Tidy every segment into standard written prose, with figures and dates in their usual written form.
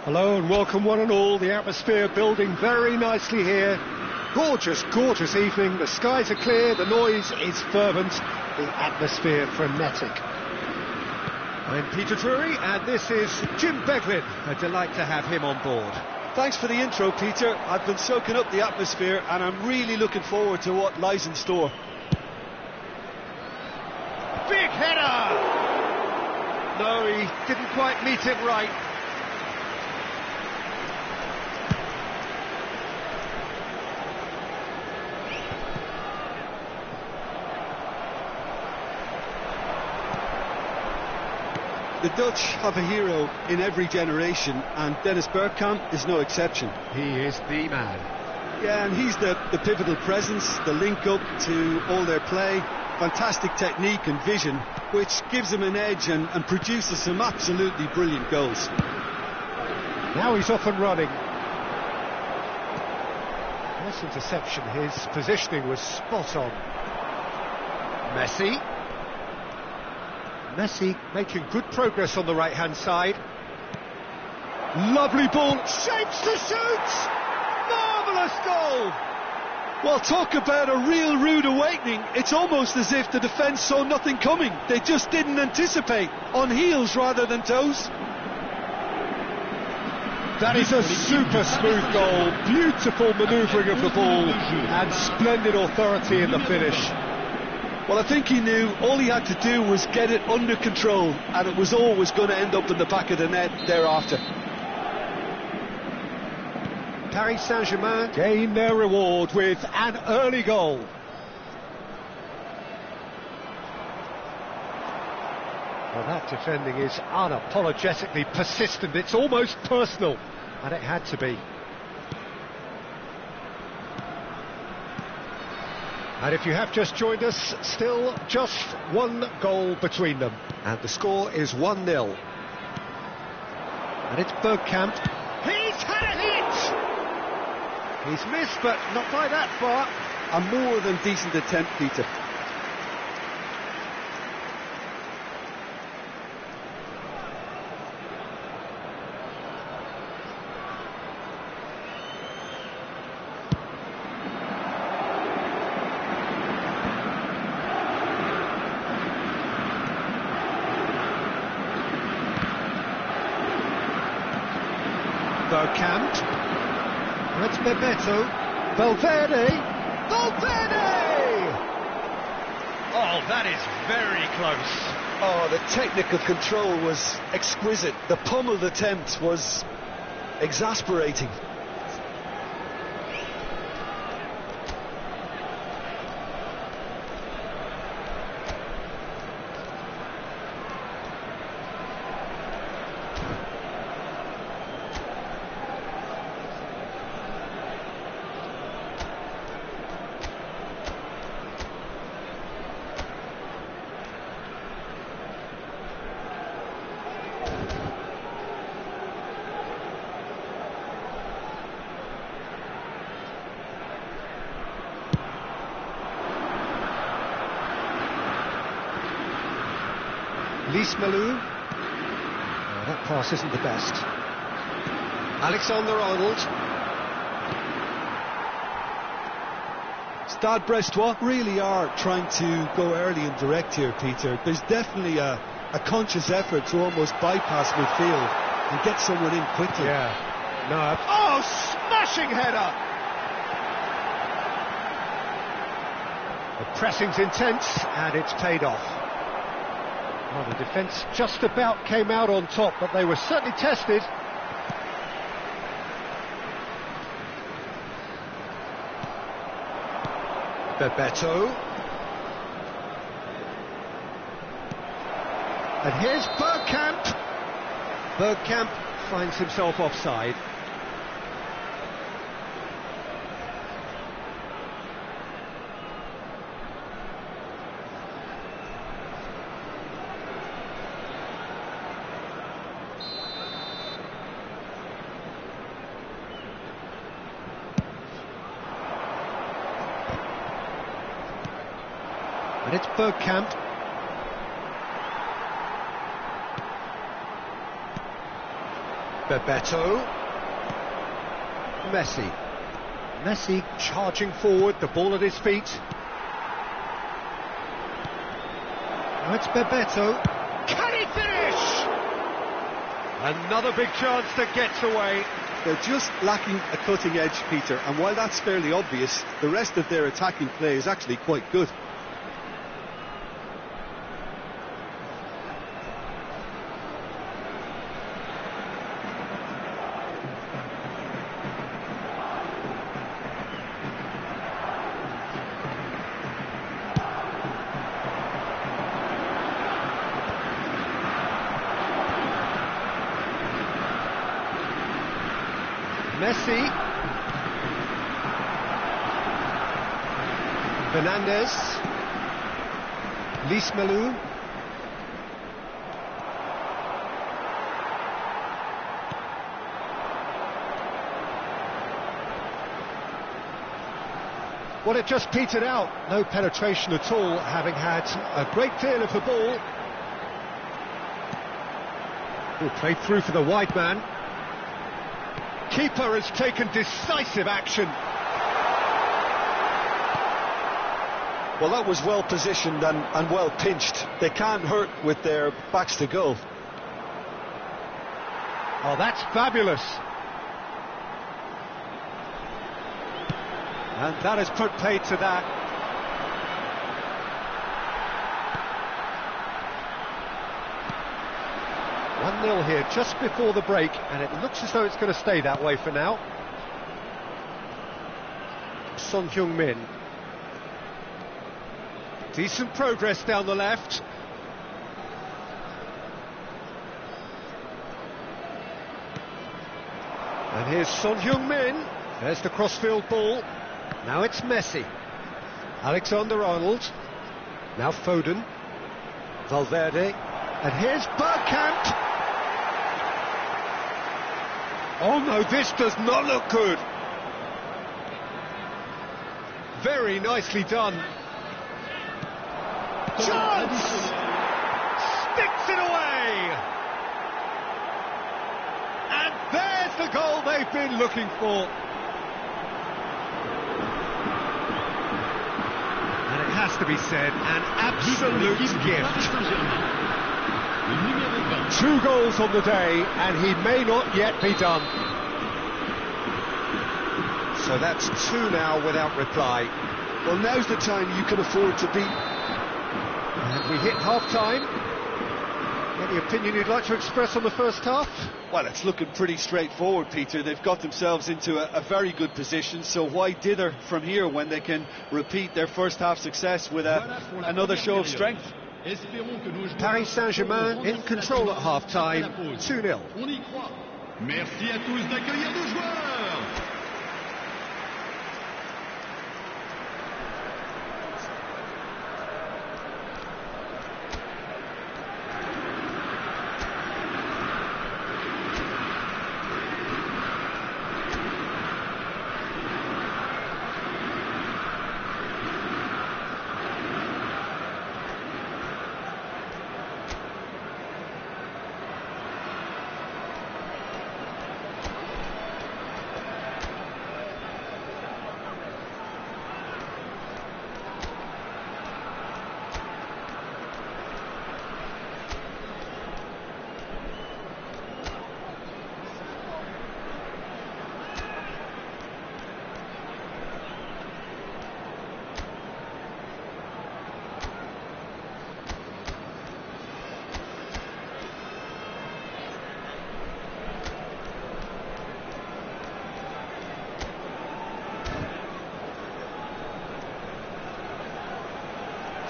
Hello and welcome one and all. The atmosphere building very nicely here. Gorgeous, gorgeous evening. The skies are clear, the noise is fervent, the atmosphere frenetic. I'm Peter Drury and this is Jim Beglin. A delight to have him on board. Thanks for the intro, Peter. I've been soaking up the atmosphere and I'm really looking forward to what lies in store. Big header! No, he didn't quite meet it right. The Dutch have a hero in every generation, and Dennis Bergkamp is no exception. He is the man. Yeah, and he's the pivotal presence, the link-up to all their play, fantastic technique and vision, which gives him an edge and produces some absolutely brilliant goals. Now he's off and running. Nice interception, his positioning was spot on. Messi making good progress on the right-hand side. Lovely ball, shapes to shoot! Marvellous goal! Well, talk about a real rude awakening. It's almost as if the defence saw nothing coming. They just didn't anticipate, on heels rather than toes. That is a super smooth goal, beautiful manoeuvring of the ball and splendid authority in the finish. Well, I think he knew all he had to do was get it under control, and it was always going to end up in the back of the net thereafter. Paris Saint-Germain gain their reward with an early goal. Well, that defending is unapologetically persistent. It's almost personal, and it had to be. And if you have just joined us, still just one goal between them. And the score is 1-0. And it's Bergkamp. He's had a hit! He's missed, but not by that far. A more than decent attempt, Peter. Bergkamp. That's Bebeto. Valverde! Oh, that is very close. Oh, the technical control was exquisite. The pummeled attempt was exasperating. Malou. That pass isn't the best. Alexander-Arnold. Stade Brestois really are trying to go early and direct here, Peter. There's definitely a conscious effort to almost bypass midfield and get someone in quickly. Yeah. No. Oh, smashing header! The pressing's intense and it's paid off. Well, the defence just about came out on top, but they were certainly tested. Bebeto. And here's Bergkamp. Bergkamp finds himself offside. And it's Bergkamp. Bebeto. Messi. Messi charging forward, the ball at his feet. Now it's Bebeto. Can he finish? Another big chance that gets away. They're just lacking a cutting edge, Peter, and while that's fairly obvious, the rest of their attacking play is actually quite good. Messi. Fernandez. Lismalu. Well, it just petered out. No penetration at all, having had a great feel of the ball. Ball played through for the wide man. Keeper has taken decisive action. Well, that was well positioned and well pinched. They can't hurt with their backs to goal. Oh, that's fabulous. And that has put paid to that. One 0 here just before the break, and it looks as though it's going to stay that way for now. Son Heung-min. Decent progress down the left. And here's Son Heung-min. There's the crossfield ball. Now it's Messi. Alexander-Arnold. Now Foden. Valverde. And here's Bergkamp. Oh no, this does not look good. Very nicely done. Chance! Sticks it away! And there's the goal they've been looking for. And it has to be said, an absolute gift. 2 goals on the day, and he may not yet be done. So that's 2 now without reply. Well, now's the time you can afford to beat. And we hit half-time. Any opinion you'd like to express on the first half? Well, it's looking pretty straightforward, Peter. They've got themselves into a very good position, so why dither from here when they can repeat their first half success with another show of strength? Paris Saint-Germain in control at half-time, 2-0. Merci à tous d'accueillir nos joueurs.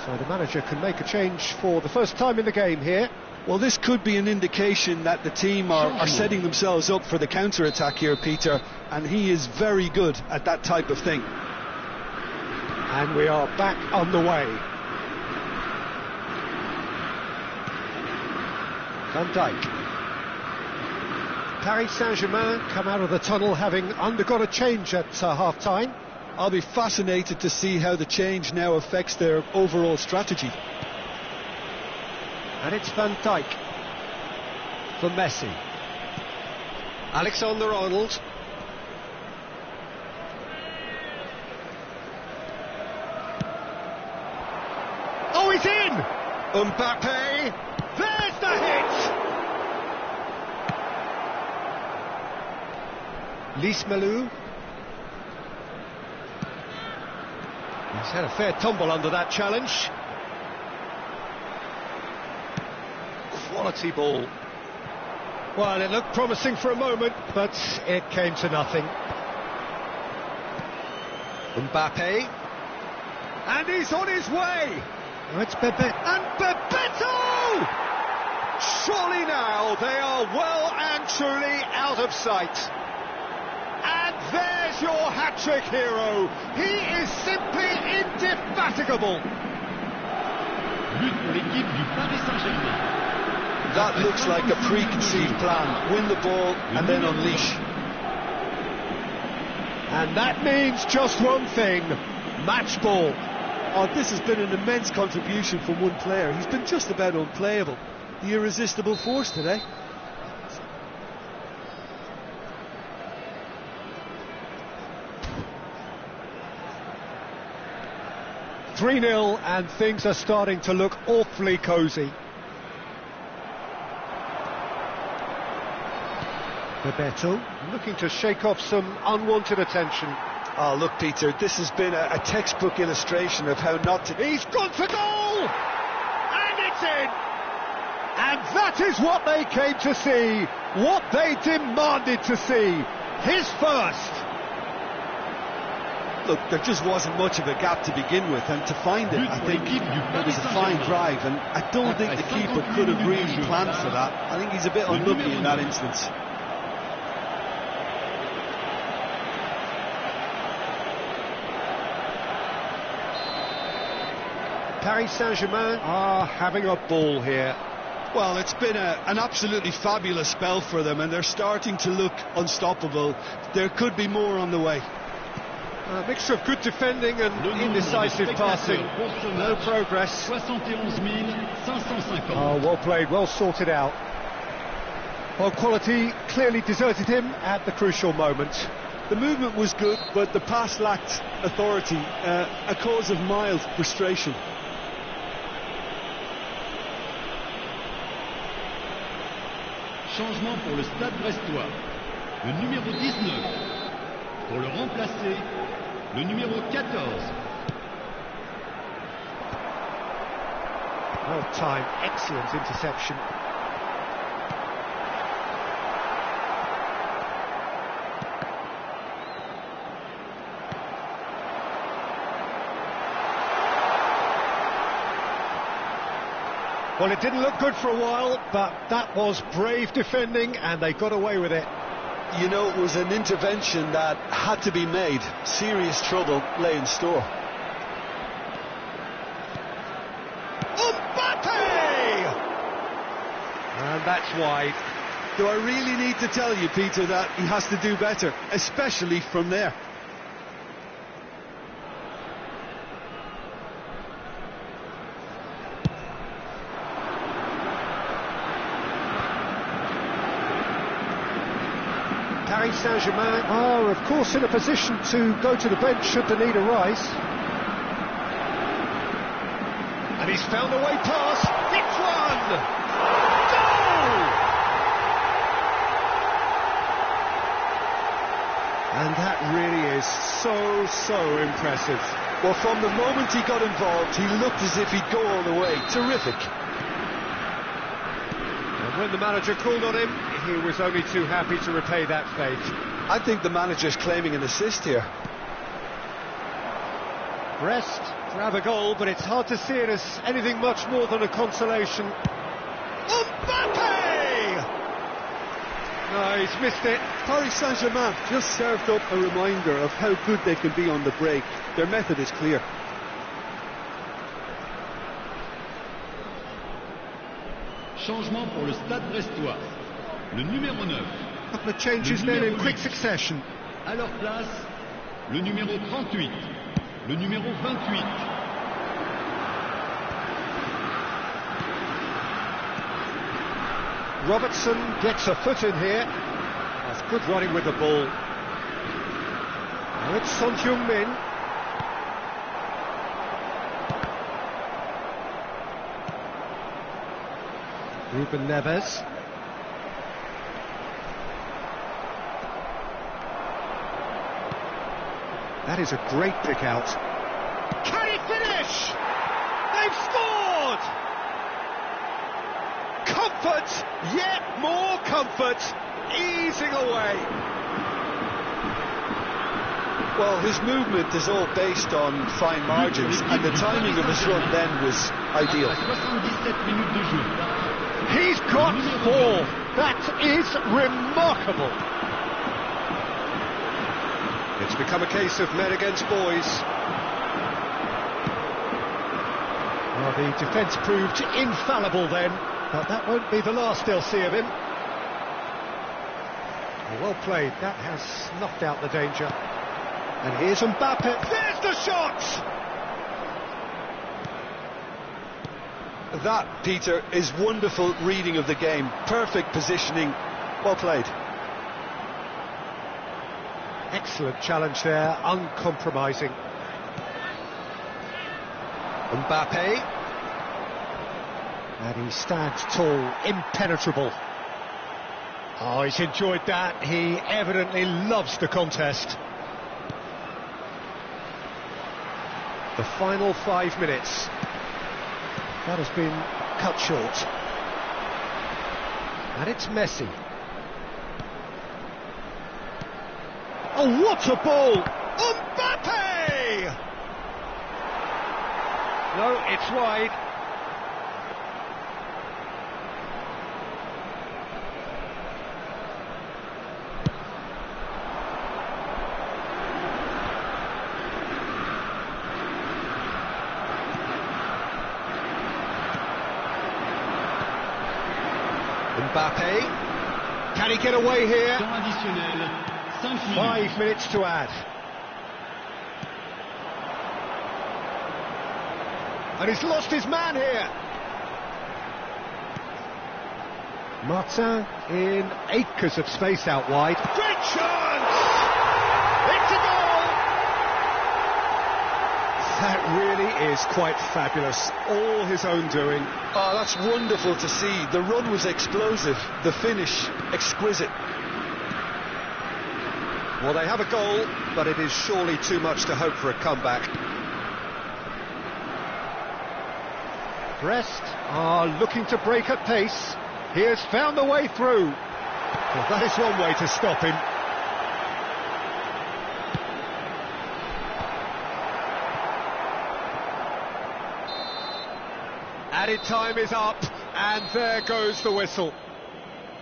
So the manager can make a change for the first time in the game here. Well, this could be an indication that the team are setting themselves up for the counter-attack here, Peter, and he is very good at that type of thing. And we are back on the way. Van Dijk. Paris Saint-Germain come out of the tunnel having undergone a change at half-time. I'll be fascinated to see how the change now affects their overall strategy. And it's Van Dijk for Messi. Alexander-Arnold. Oh, he's in! Mbappe! There's the hit! Lismalu. He's had a fair tumble under that challenge. Quality ball. Well, it looked promising for a moment, but it came to nothing. Mbappe. And he's on his way! Oh, it's Bebeto. And Bebeto! Surely now they are well and truly out of sight. And there's your hat-trick hero. He is simply indefatigable. But pour l'équipe du Paris Saint-Germain. That looks like a preconceived plan. Win the ball and then unleash. And that means just one thing. Match ball. Oh, this has been an immense contribution from one player. He's been just about unplayable. The irresistible force today. "3-0 and things are starting to look awfully cosy. Bebeto looking to shake off some unwanted attention. Oh, look, Peter, this has been a textbook illustration of how not to... He's gone for goal! And it's in! And that is what they came to see, what they demanded to see. His first! Look, there just wasn't much of a gap to begin with, and to find it, I think it was a fine drive, and I don't think the keeper could have really planned for that. I think he's a bit unlucky in that instance. Paris Saint-Germain are having a ball here. Well, it's been an absolutely fabulous spell for them, and they're starting to look unstoppable. There could be more on the way. A mixture of good defending and indecisive passing. No progress. 71,550. Oh, well played, well sorted out. Well, quality clearly deserted him at the crucial moment. The movement was good, but the pass lacked authority, a cause of mild frustration. Changement pour le Stade Brestois. Le numéro 19. Pour le remplacer, le numéro 14. Well timed, excellent interception. Well, it didn't look good for a while, but that was brave defending, and they got away with it. You know, it was an intervention that had to be made. Serious trouble lay in store. Mbappe! And that's wide. Do I really need to tell you, Peter, that he has to do better, especially from there? Paris Saint-Germain are, of course, in a position to go to the bench should the need arise. And he's found a way past. It's one! Goal! And that really is so impressive. Well, from the moment he got involved, he looked as if he'd go all the way. Terrific. And when the manager called on him, he was only too happy to repay that fate. I think the manager's claiming an assist here. Brest grab a goal, but it's hard to see it as anything much more than a consolation. Mbappe! No, he's missed it. Paris Saint-Germain just served up a reminder of how good they can be on the break. Their method is clear. Changement pour le Stade Brestois. Le numéro 9. A couple of changes then in quick succession. À leur place, le numéro 38. Le numéro 28. Robertson gets a foot in here. That's Good running with the ball. Now it's Son Heung-min. Ruben Neves. That is a great pick out. Can he finish? They've scored! Comfort, yet more comfort, easing away. Well, his movement is all based on fine margins, and the timing of his run then was ideal. He's got 4. That is remarkable. It's become a case of men against boys. Well, the defence proved infallible then, but that won't be the last they'll see of him. Well played, that has snuffed out the danger. And here's Mbappe, there's the shot! That, Peter, is wonderful reading of the game. Perfect positioning, well played. Excellent challenge there, uncompromising. Mbappe. And he stands tall, impenetrable. Oh, he's enjoyed that. He evidently loves the contest. The final 5 minutes. That has been cut short. And it's Messi. Oh, what a ball! Mbappe! No, it's wide. Mbappe, can he get away here? 5 minutes to add. And he's lost his man here. Martin in acres of space out wide. Great chance! It's a goal! That really is quite fabulous. All his own doing. Oh, that's wonderful to see. The run was explosive, the finish exquisite. Well, they have a goal, but it is surely too much to hope for a comeback. Brest are looking to break at pace. He has found the way through. Well, that is one way to stop him. Added time is up, and there goes the whistle.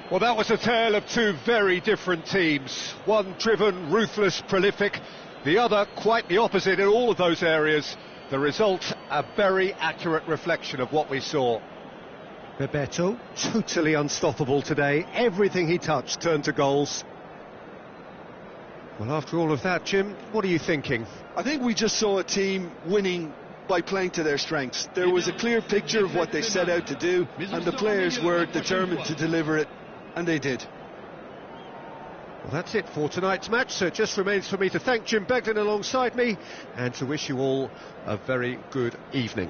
Well, that was a tale of two very different teams. One driven, ruthless, prolific. The other quite the opposite in all of those areas. The result, a very accurate reflection of what we saw. Bebeto, totally unstoppable today. Everything he touched turned to goals. Well, after all of that, Jim, what are you thinking? I think we just saw a team winning by playing to their strengths. There was a clear picture of what they set out to do, and the players were determined to deliver it, and they did. Well, that's it for tonight's match, so it just remains for me to thank Jim Begden alongside me and to wish you all a very good evening.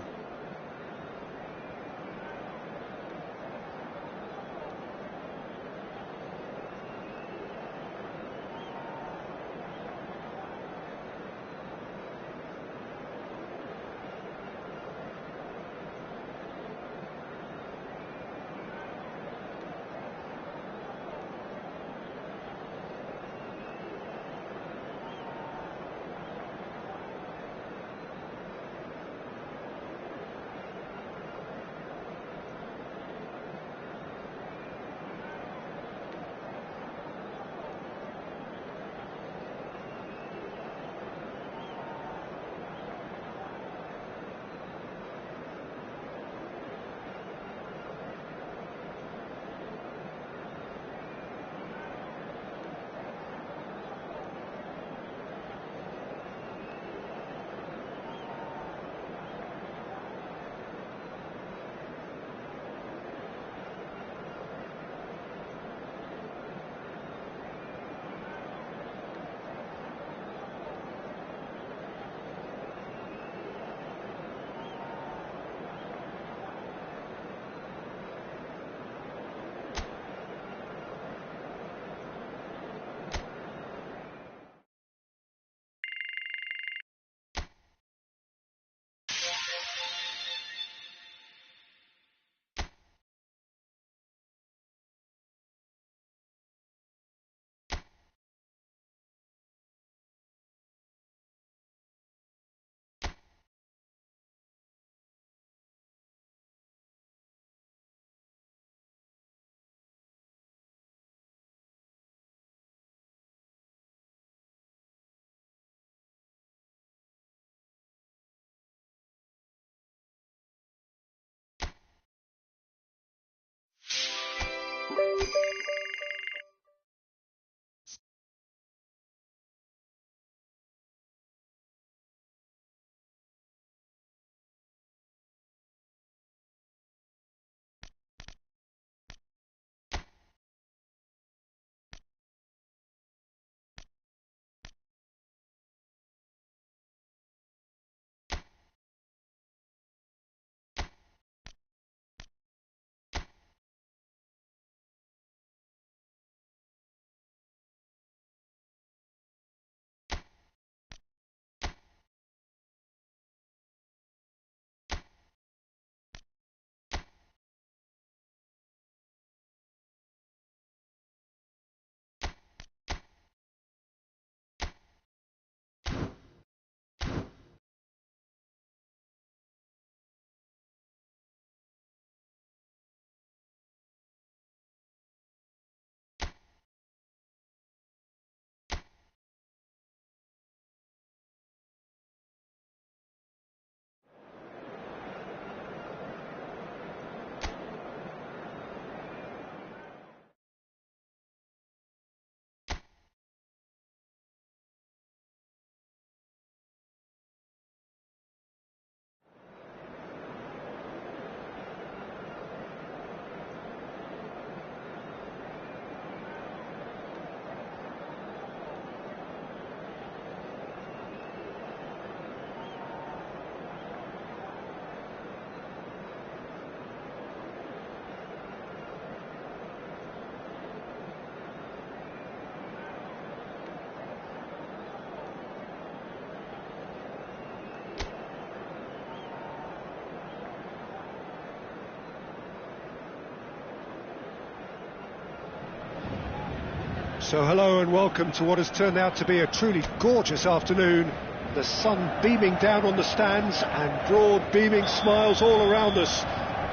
So hello and welcome to what has turned out to be a truly gorgeous afternoon. The sun beaming down on the stands and broad beaming smiles all around us.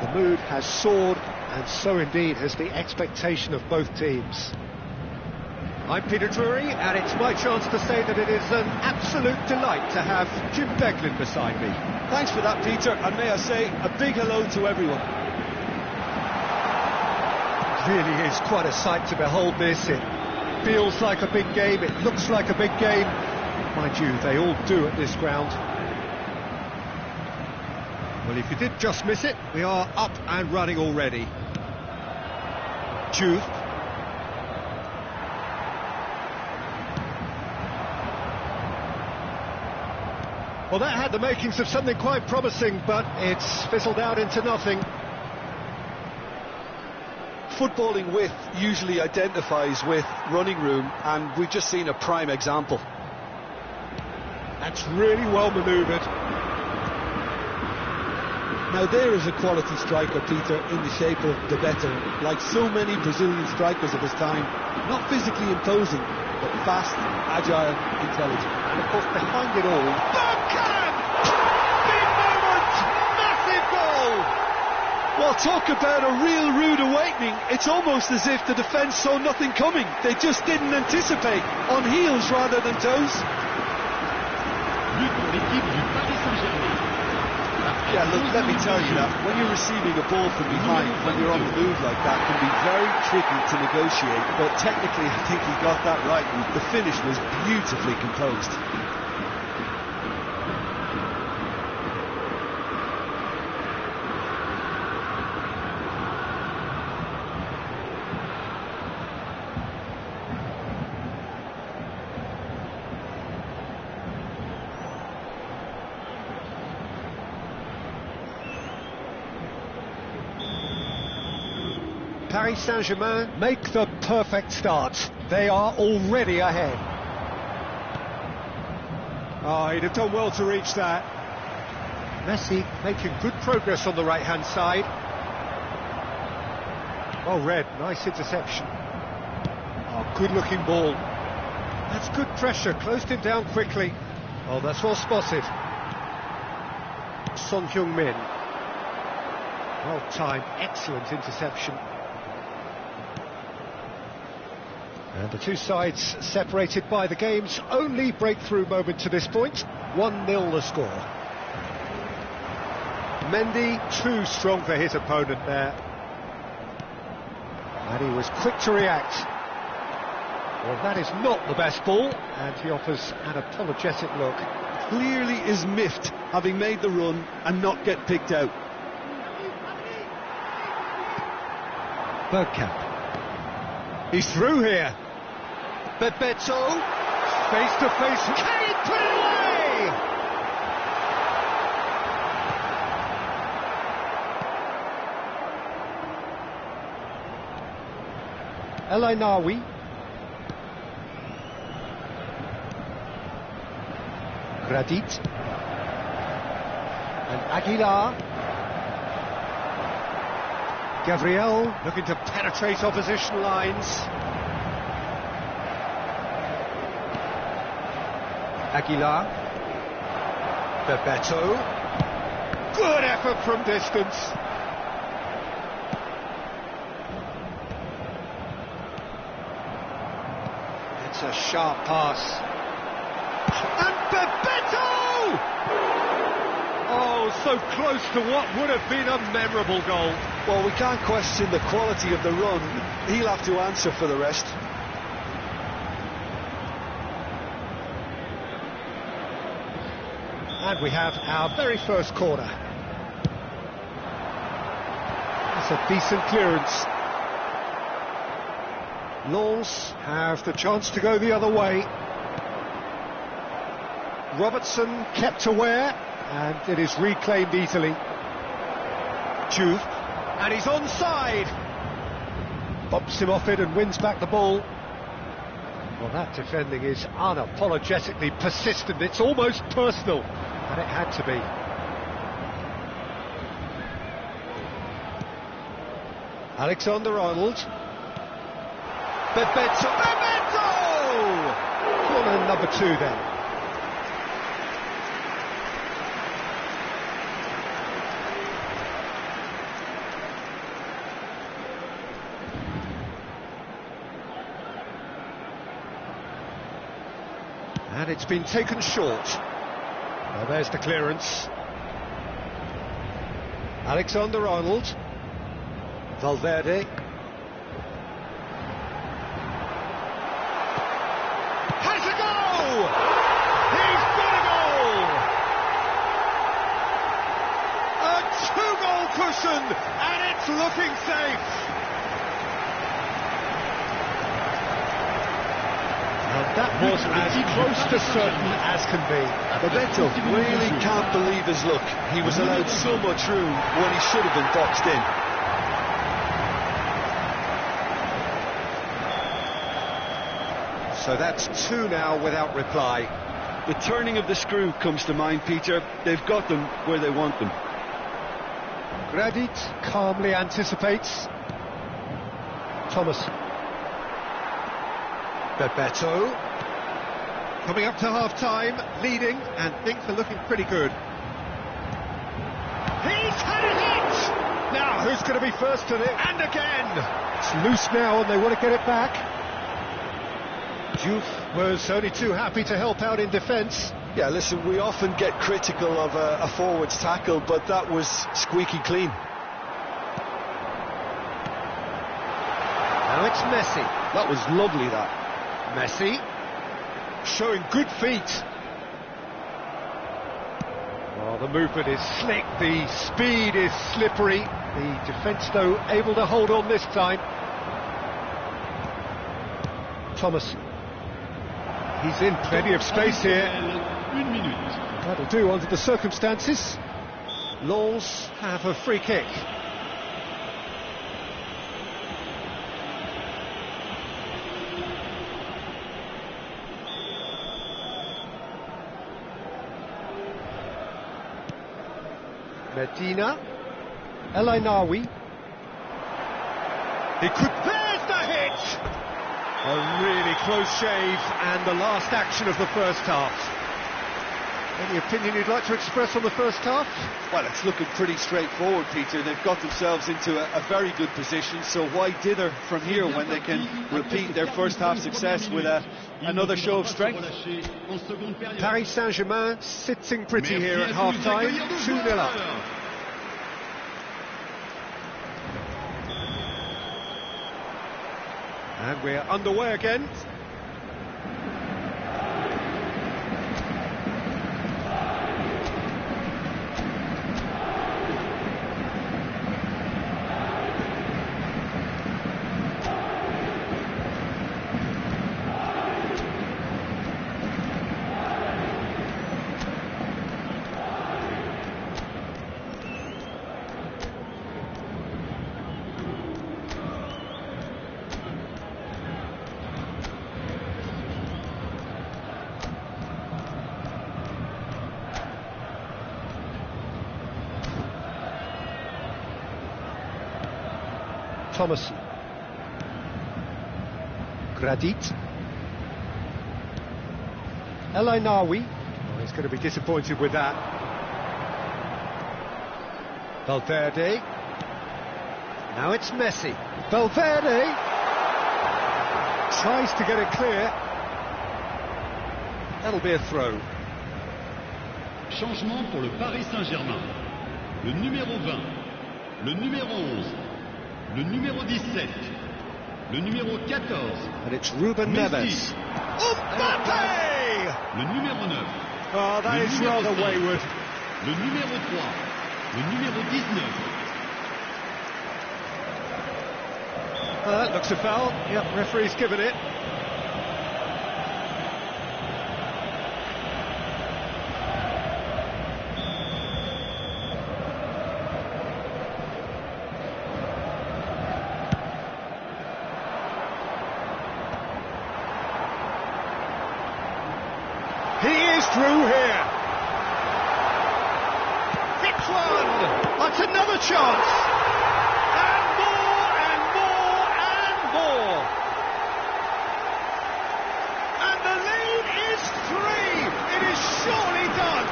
The mood has soared, and so indeed has the expectation of both teams. I'm Peter Drury, and it's my chance to say that it is an absolute delight to have Jim Beglin beside me. Thanks for that, Peter, and may I say a big hello to everyone. It really is quite a sight to behold this. It feels like a big game, it looks like a big game. Mind you, they all do at this ground. Well, if you did just miss it, we are up and running already. Juve. Well, that had the makings of something quite promising, but it's fizzled out into nothing. Footballing width usually identifies with running room, and we've just seen a prime example. That's really well manoeuvred. Now there is a quality striker, Peter, in the shape of the Beto. Like so many Brazilian strikers of his time, not physically imposing, but fast, agile, intelligent. And of course behind it all, Bergkamp! Big moment! Massive goal! Well, talk about a real rude awakening. It's almost as if the defence saw nothing coming. They just didn't anticipate, on heels rather than toes. Yeah, look, let me tell you that when you're receiving a ball from behind, when you're on the move like that, can be very tricky to negotiate. But technically, I think he got that right, and the finish was beautifully composed. Paris Saint-Germain make the perfect start. They are already ahead. Oh, he'd have done well to reach that. Messi making good progress on the right-hand side. Well read, nice interception. Oh, good-looking ball. That's good pressure, closed him down quickly. Oh, that's well spotted. Son Heung-min. Well timed, excellent interception. And the two sides separated by the game's only breakthrough moment to this point. 1-0 the score. Mendy too strong for his opponent there. And he was quick to react. Well, that is not the best ball, and he offers an apologetic look. Clearly is miffed, having made the run and not get picked out. Bergkamp. He's through here. Bebeto. Face to face. Can he put it away? El Ainawi. Gradit. And Aguilar. Gabriel looking to penetrate opposition lines. Aguilar. Bebeto. Good effort from distance. It's a sharp pass. And Bebeto! Oh, so close to what would have been a memorable goal. Well, we can't question the quality of the run. He'll have to answer for the rest. And we have our very first corner. That's a decent clearance. Lens have the chance to go the other way. Robertson kept aware, and it is reclaimed easily. Juve, and he's onside. Bumps him off it and wins back the ball. Well, that defending is unapologetically persistent. It's almost personal, and it had to be. Alexander-Arnold. Bebeto! Corner number 2 then. And it's been taken short. Well, there's the clearance. Alexander-Arnold. Valverde. Has a goal! He's got a goal! A 2-goal cushion, and it's looking safe. That was as close to certain as can be. Bebeto really can't believe his luck. He was allowed so much room when he should have been boxed in. So that's 2 now without reply. The turning of the screw comes to mind, Peter. They've got them where they want them. Gradit calmly anticipates. Thomas. Bebeto. Coming up to half-time, leading, and things are looking pretty good. He's had a hit! Now, who's going to be first to it? And again! It's loose now, and they want to get it back. Juve was only too happy to help out in defence. Yeah, listen, we often get critical of a forward's tackle, but that was squeaky clean. Now it's Messi. That was lovely, that. Messi, showing good feet. Well, the movement is slick, the speed is slippery. The defence, though, able to hold on this time. Thomas. He's in plenty of space here. That'll do under the circumstances. Lens have a free kick. Medina. El Ainawi. He could... There's the hit! A really close shave, and the last action of the first half. Any opinion you'd like to express on the first half? Well, it's looking pretty straightforward, Peter. They've got themselves into a very good position, so why dither from here when they can repeat their first half success with another show of strength? Paris Saint-Germain sitting pretty here at half-time, 2-0 up. And we're underway again. Thomas, Gradit, El Ainawi. Oh, he's going to be disappointed with that. Valverde. Now it's Messi. Valverde tries to get it clear. That'll be a throw. Changement pour le Paris Saint-Germain. Le numéro 20, le numéro 11. Le numéro 17, le numéro 14, and it's Ruben Neves. Mbappe! Le numéro 9. Oh, that is rather wayward. Le numéro 3, le numéro 19. That looks a foul. Yep, referee's given it. He is through here. Hits one. That's another chance. And more and more and more. And the lead is 3. It is surely done.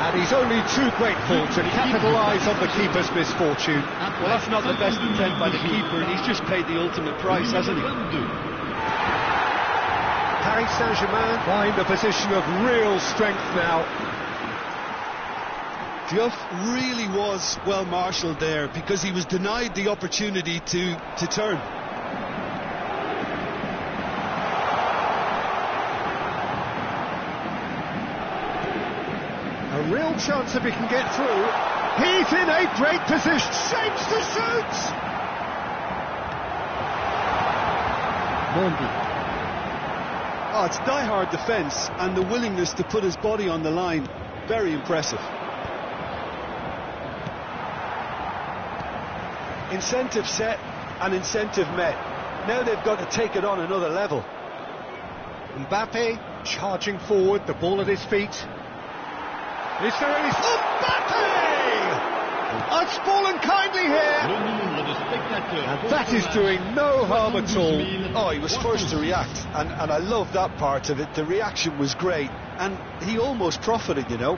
And he's only too grateful to capitalise on the keeper's misfortune. Well, that's not the best attempt by the keeper, and he's just paid the ultimate price, hasn't he? Paris Saint-Germain find a position of real strength now. Duff really was well marshalled there because he was denied the opportunity to turn. A real chance if he can get through. He's in a great position. Shapes to shoot. Mondi. Oh, it's die-hard defence and the willingness to put his body on the line. Very impressive. Incentive set and incentive met. Now they've got to take it on another level. Mbappe charging forward, the ball at his feet. Is there any... Mbappe! It's fallen kindly here. And that is doing no harm at all. Oh, he was first to react, and I love that part of it. The reaction was great, and he almost profited, you know.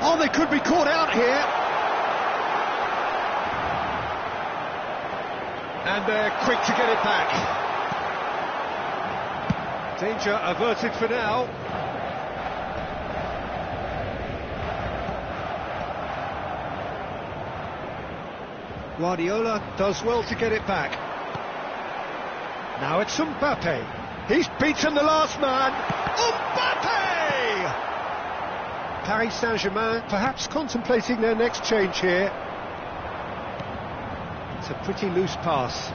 Oh, they could be caught out here. And they're quick to get it back. Danger averted for now. Guardiola does well to get it back. Now it's Mbappe. He's beaten the last man. Mbappe! Paris Saint-Germain perhaps contemplating their next change here. It's a pretty loose pass.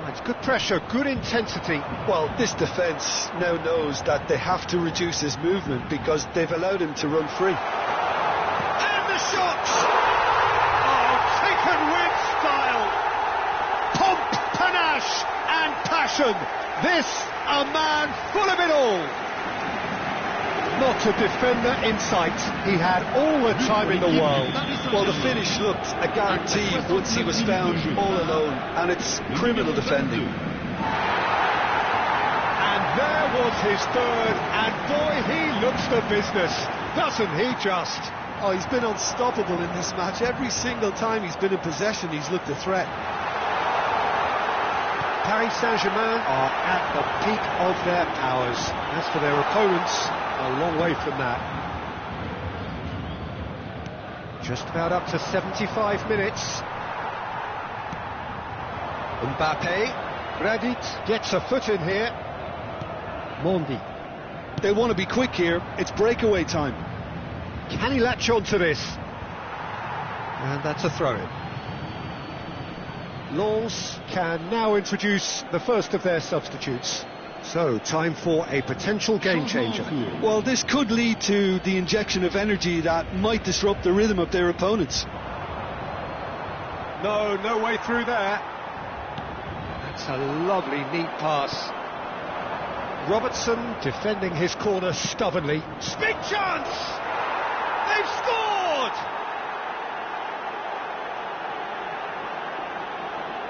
It's good pressure, good intensity. Well, this defence now knows that they have to reduce his movement because they've allowed him to run free. And the shot! Oh, taken with style. Pomp, panache and passion. This, a man full of it all. Not a defender in sight. He had all the time in the world. Well, the finish looked a guarantee once he was found all alone, and it's criminal defending. And there was his third, and boy, he looks the business, doesn't he just? Oh, he's been unstoppable in this match. Every single time he's been in possession, he's looked a threat. Paris Saint-Germain are at the peak of their powers. As for their opponents, a long way from that. Just about up to 75 minutes. Mbappe. Radit gets a foot in here. Mondi. They want to be quick here. It's breakaway time. Can he latch on to this? And that's a throw-in. Lens can now introduce the first of their substitutes. So, time for a potential game changer. Well, this could lead to the injection of energy that might disrupt the rhythm of their opponents. No way through there. That's a lovely, neat pass. Robertson defending his corner stubbornly. Big chance! They've scored!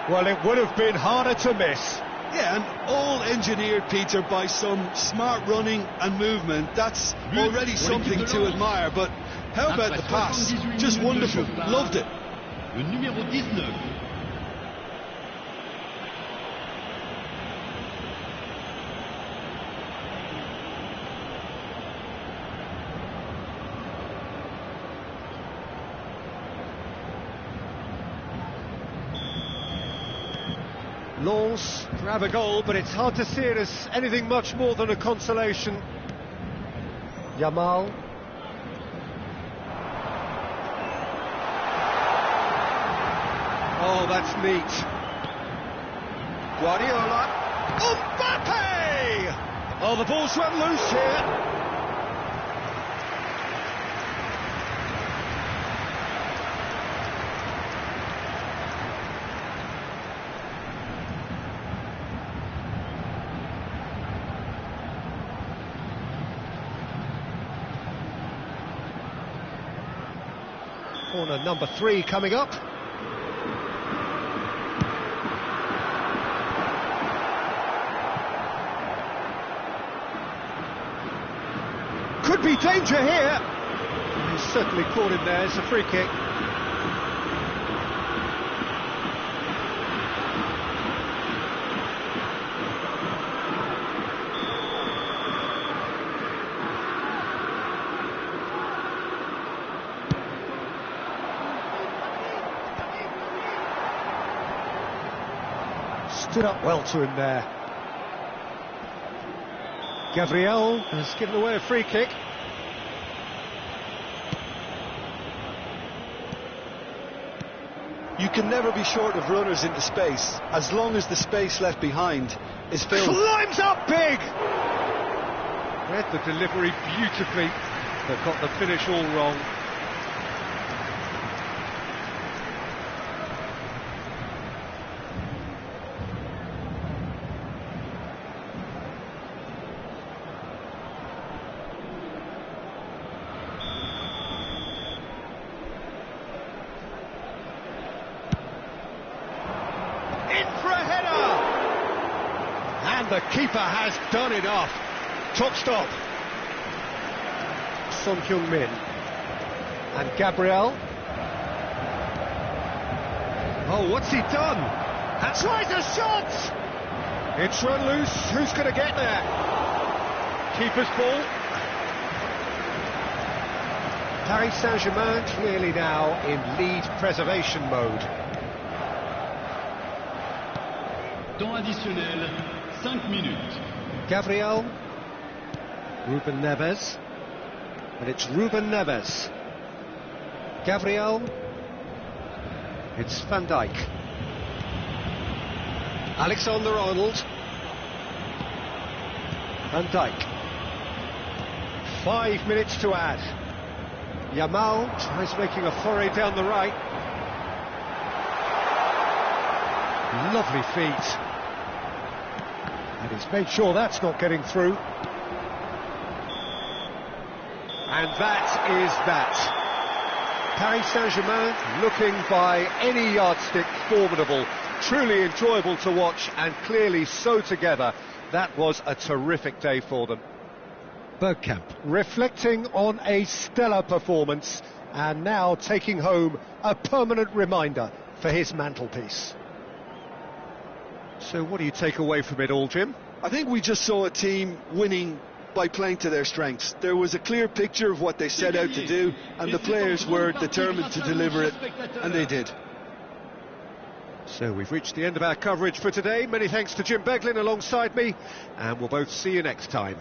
Well, it would have been harder to miss. Yeah, and all engineered, Peter, by some smart running and movement. That's already something to admire, but how about the pass? Just wonderful. Loved it. Le numéro 19. Lens grab a goal, but it's hard to see it as anything much more than a consolation. Yamal. Oh, that's neat. Guardiola. Mbappe! Oh, the ball's run loose here. Corner number 3 coming up. Could be danger here. He's certainly caught him there. It's a free kick. Stood up well to him there. Gabriel has given away a free kick. You can never be short of runners into space, as long as the space left behind is filled. Climbs up big! Read the delivery beautifully, but got the finish all wrong. And the keeper has done enough. Top stop. Son Heung-min. And Gabriel. Oh, what's he done? And tries a shot! It's run loose. Who's going to get there? Keeper's ball. Paris Saint-Germain clearly now in lead preservation mode. Temps additionnel, 5 minutes. Gabriel. Ruben Neves. And it's Ruben Neves. Gabriel. It's Van Dijk. Alexander-Arnold. Van Dijk. 5 minutes to add. Yamal tries making a foray down the right. Lovely feet. And he's made sure that's not getting through. And that is that. Paris Saint-Germain looking by any yardstick formidable. Truly enjoyable to watch and clearly so together. That was a terrific day for them. Bergkamp reflecting on a stellar performance and now taking home a permanent reminder for his mantelpiece. So what do you take away from it all, Jim? I think we just saw a team winning by playing to their strengths. There was a clear picture of what they set out to do, and the players were determined to deliver it, and they did. So we've reached the end of our coverage for today. Many thanks to Jim Beglin alongside me, and we'll both see you next time.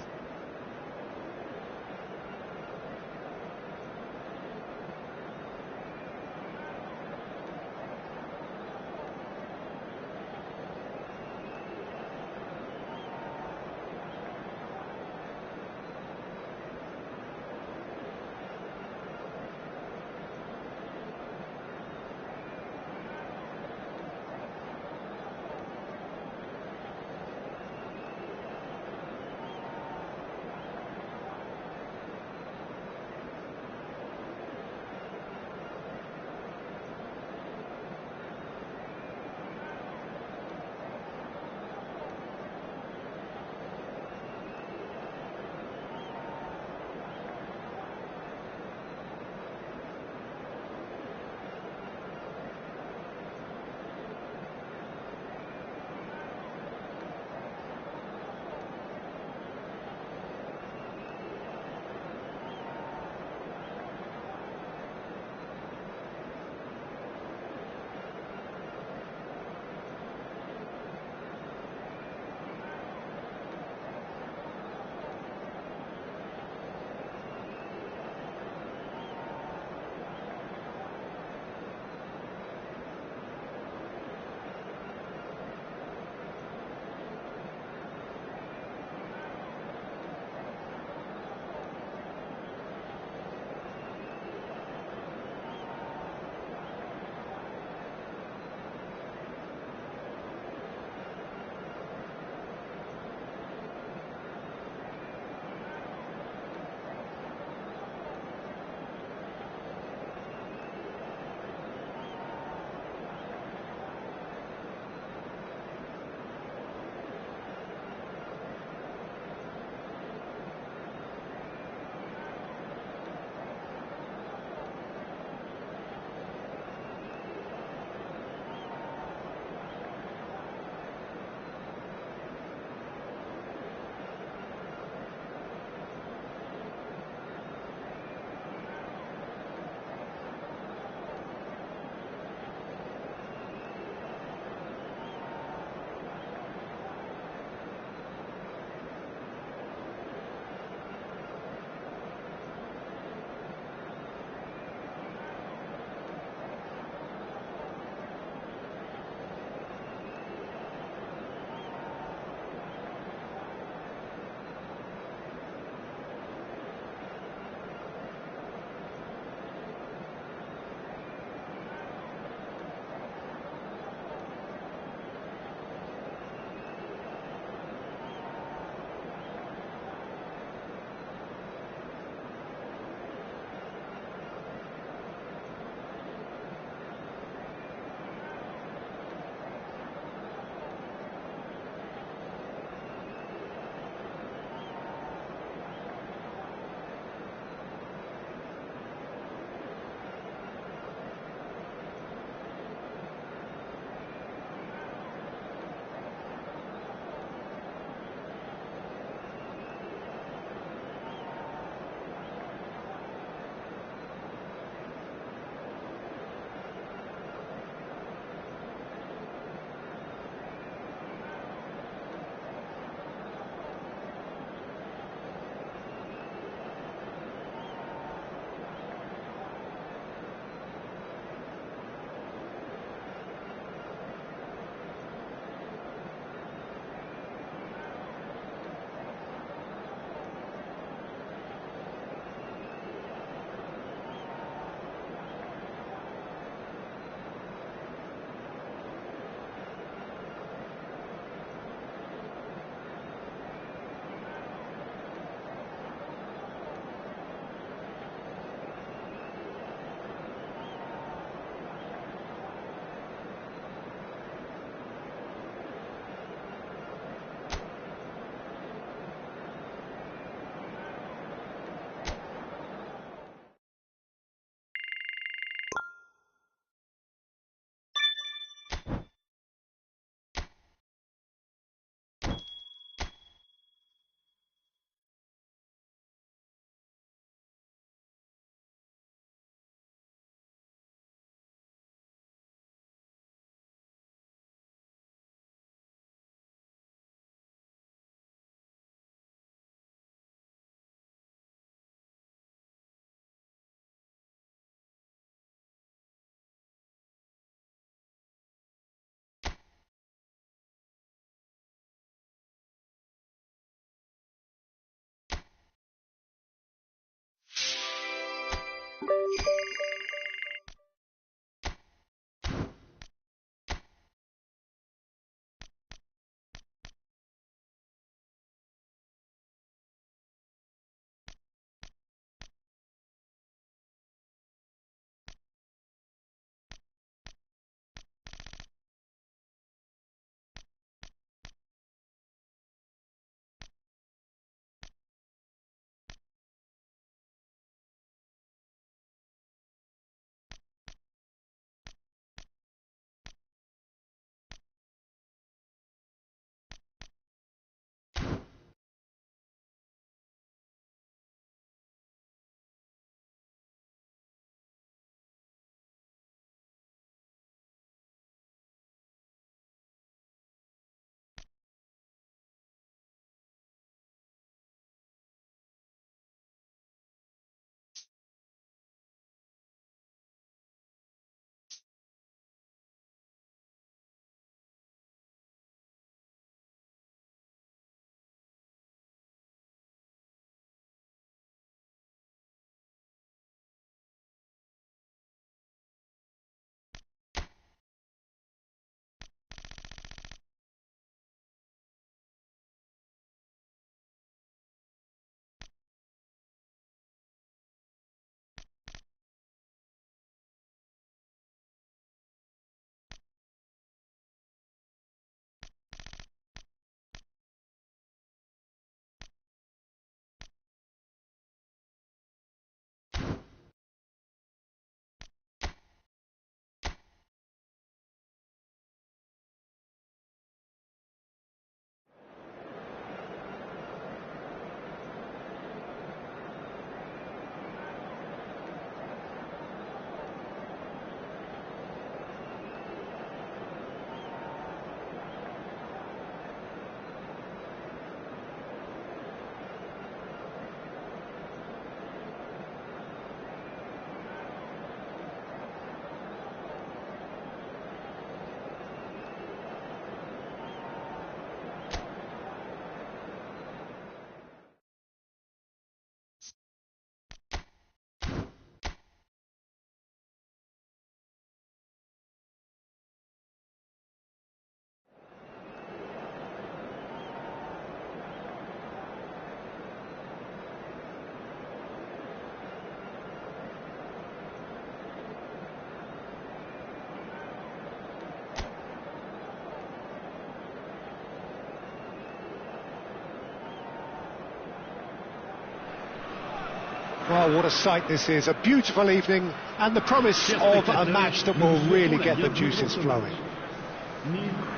Well, what a sight this is. A beautiful evening and the promise of a match that will really get the juices flowing.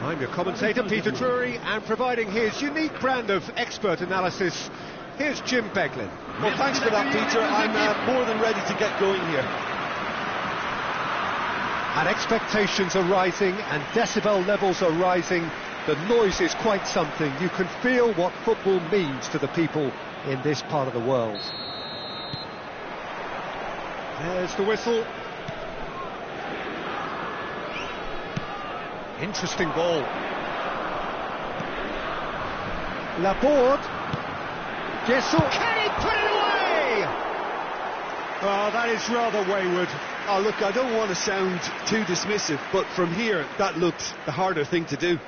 I'm your commentator, Peter Drury, and providing his unique brand of expert analysis, here's Jim Beglin. Well, thanks for that, Peter. I'm more than ready to get going here. And expectations are rising and decibel levels are rising. The noise is quite something. You can feel what football means to the people in this part of the world. There's the whistle. Interesting ball. Laborde. Jessel. Can he put it away? Oh, that is rather wayward. Oh, look, I don't want to sound too dismissive, but from here, that looked the harder thing to do.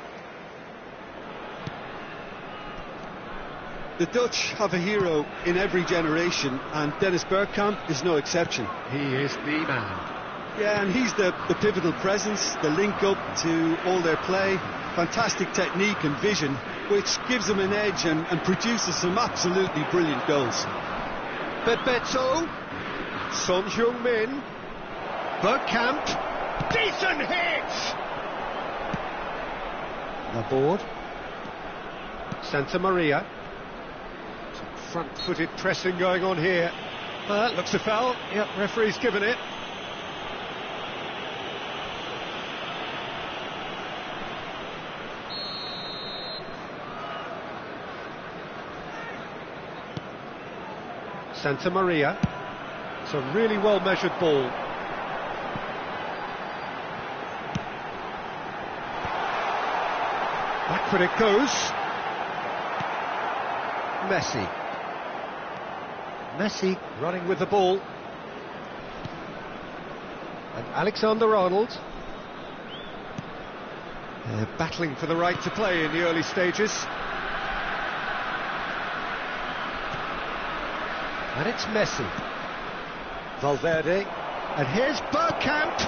The Dutch have a hero in every generation, and Dennis Bergkamp is no exception. He is the man. Yeah, and he's the pivotal presence, the link-up to all their play, fantastic technique and vision, which gives him an edge and produces some absolutely brilliant goals. Bebeto, Son Heung-min, Bergkamp, decent hit! Laborde, Santa Maria. Front-footed pressing going on here. Looks a foul. Yep, referee's given it. Santa Maria. It's a really well-measured ball. Backward it goes. Messi running with the ball. And Alexander-Arnold. They're battling for the right to play in the early stages. And it's Messi. Valverde. And here's Bergkamp.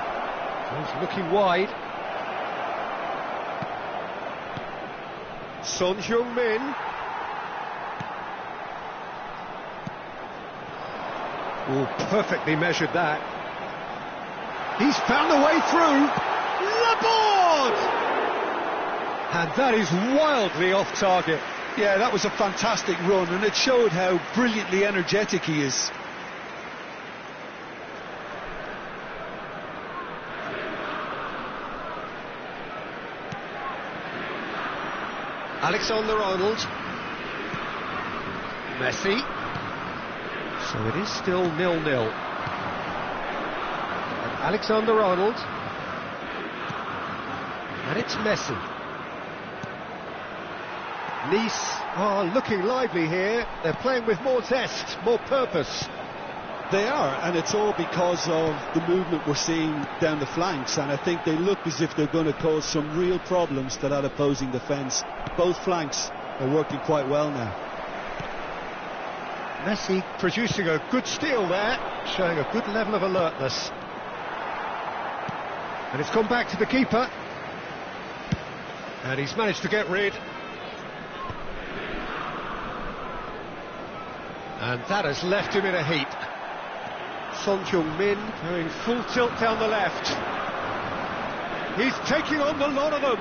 He's looking wide. Son Heung-min. Oh, perfectly measured that. He's found a way through. Laborde! And that is wildly off target. Yeah, that was a fantastic run, and it showed how brilliantly energetic he is. Alexander-Arnold. Messi. So it is still 0-0. And Alexander-Arnold. And it's Messi. Nice are looking lively here. They're playing with more zest, more purpose. They are, and it's all because of the movement we're seeing down the flanks, and I think they look as if they're going to cause some real problems to that opposing defence. Both flanks are working quite well now. Messi producing a good steal there, showing a good level of alertness. And it's gone back to the keeper. And he's managed to get rid. And that has left him in a heap. Son Heung-min going full tilt down the left. He's taking on the lot of them.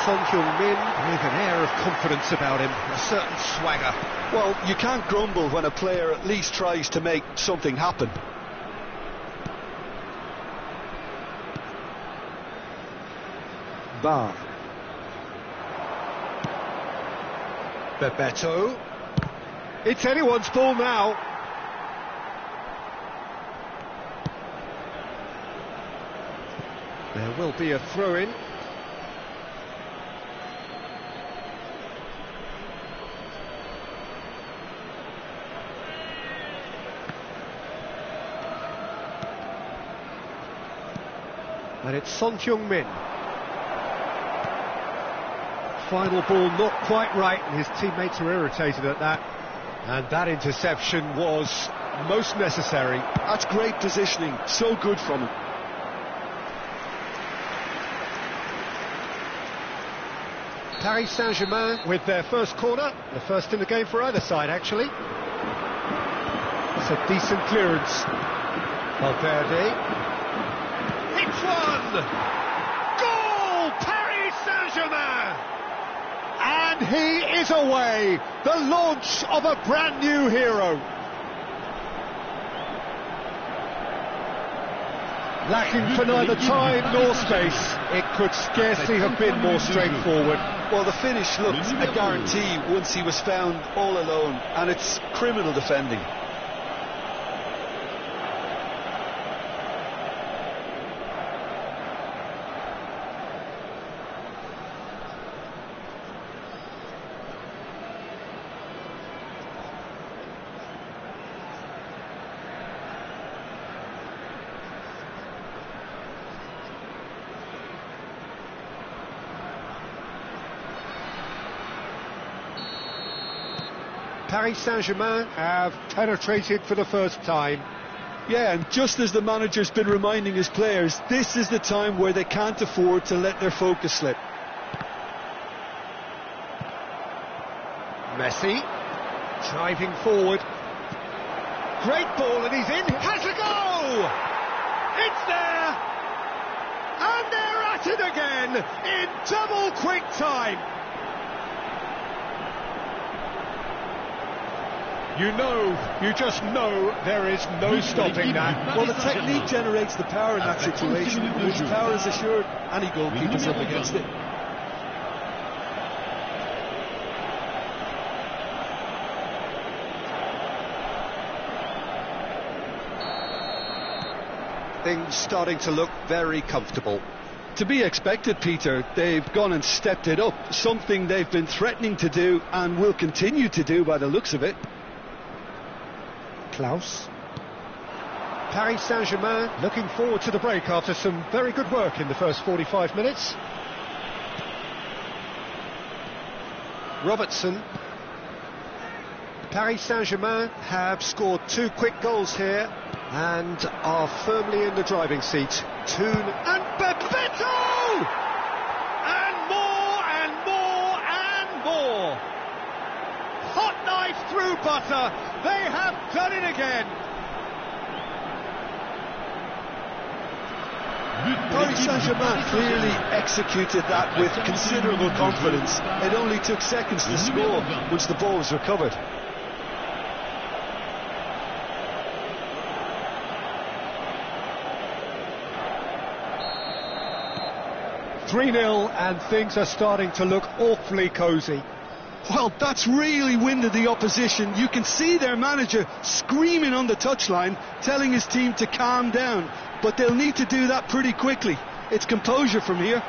Son Heung-min with an air of confidence about him, a certain swagger. Well, you can't grumble when a player at least tries to make something happen. Bar. Bebeto. It's anyone's ball now. There will be a throw-in. And it's Son Heung-min. Final ball not quite right, and his teammates are irritated at that. And that interception was most necessary. That's great positioning, so good from him. Paris Saint-Germain with their first corner, the first in the game for either side actually. It's a decent clearance. Valverde. It's one! Goal! Paris Saint-Germain! And he is away! The launch of a brand new hero. Lacking for neither time nor space, it could scarcely have been more straightforward. Well, the finish looked a guarantee once he was found all alone, and it's criminal defending. Paris Saint-Germain have penetrated for the first time. Yeah, and just as the manager's been reminding his players, this is the time where they can't afford to let their focus slip. Messi, driving forward. Great ball, and he's in. Has a go! It's there! And they're at it again in double quick time. You just know there is no stopping that. Well, the technique generates the power in that situation. Which power is assured, any goalkeeper's up against it. Things starting to look very comfortable. To be expected, Peter. They've gone and stepped it up. Something they've been threatening to do and will continue to do by the looks of it. Klaus. Paris Saint-Germain looking forward to the break after some very good work in the first 45 minutes. Robertson. Paris Saint-Germain have scored 2 quick goals here and are firmly in the driving seat. Toon and Bebeto! And more and more and more! Hot knife through butter, they have done it again! Paris Saint-Germain clearly executed that with considerable confidence. It only took seconds to score once the ball was recovered. "3-0 and things are starting to look awfully cosy." Well, that's really winded the opposition. You can see their manager screaming on the touchline, telling his team to calm down. But they'll need to do that pretty quickly. It's composure from here.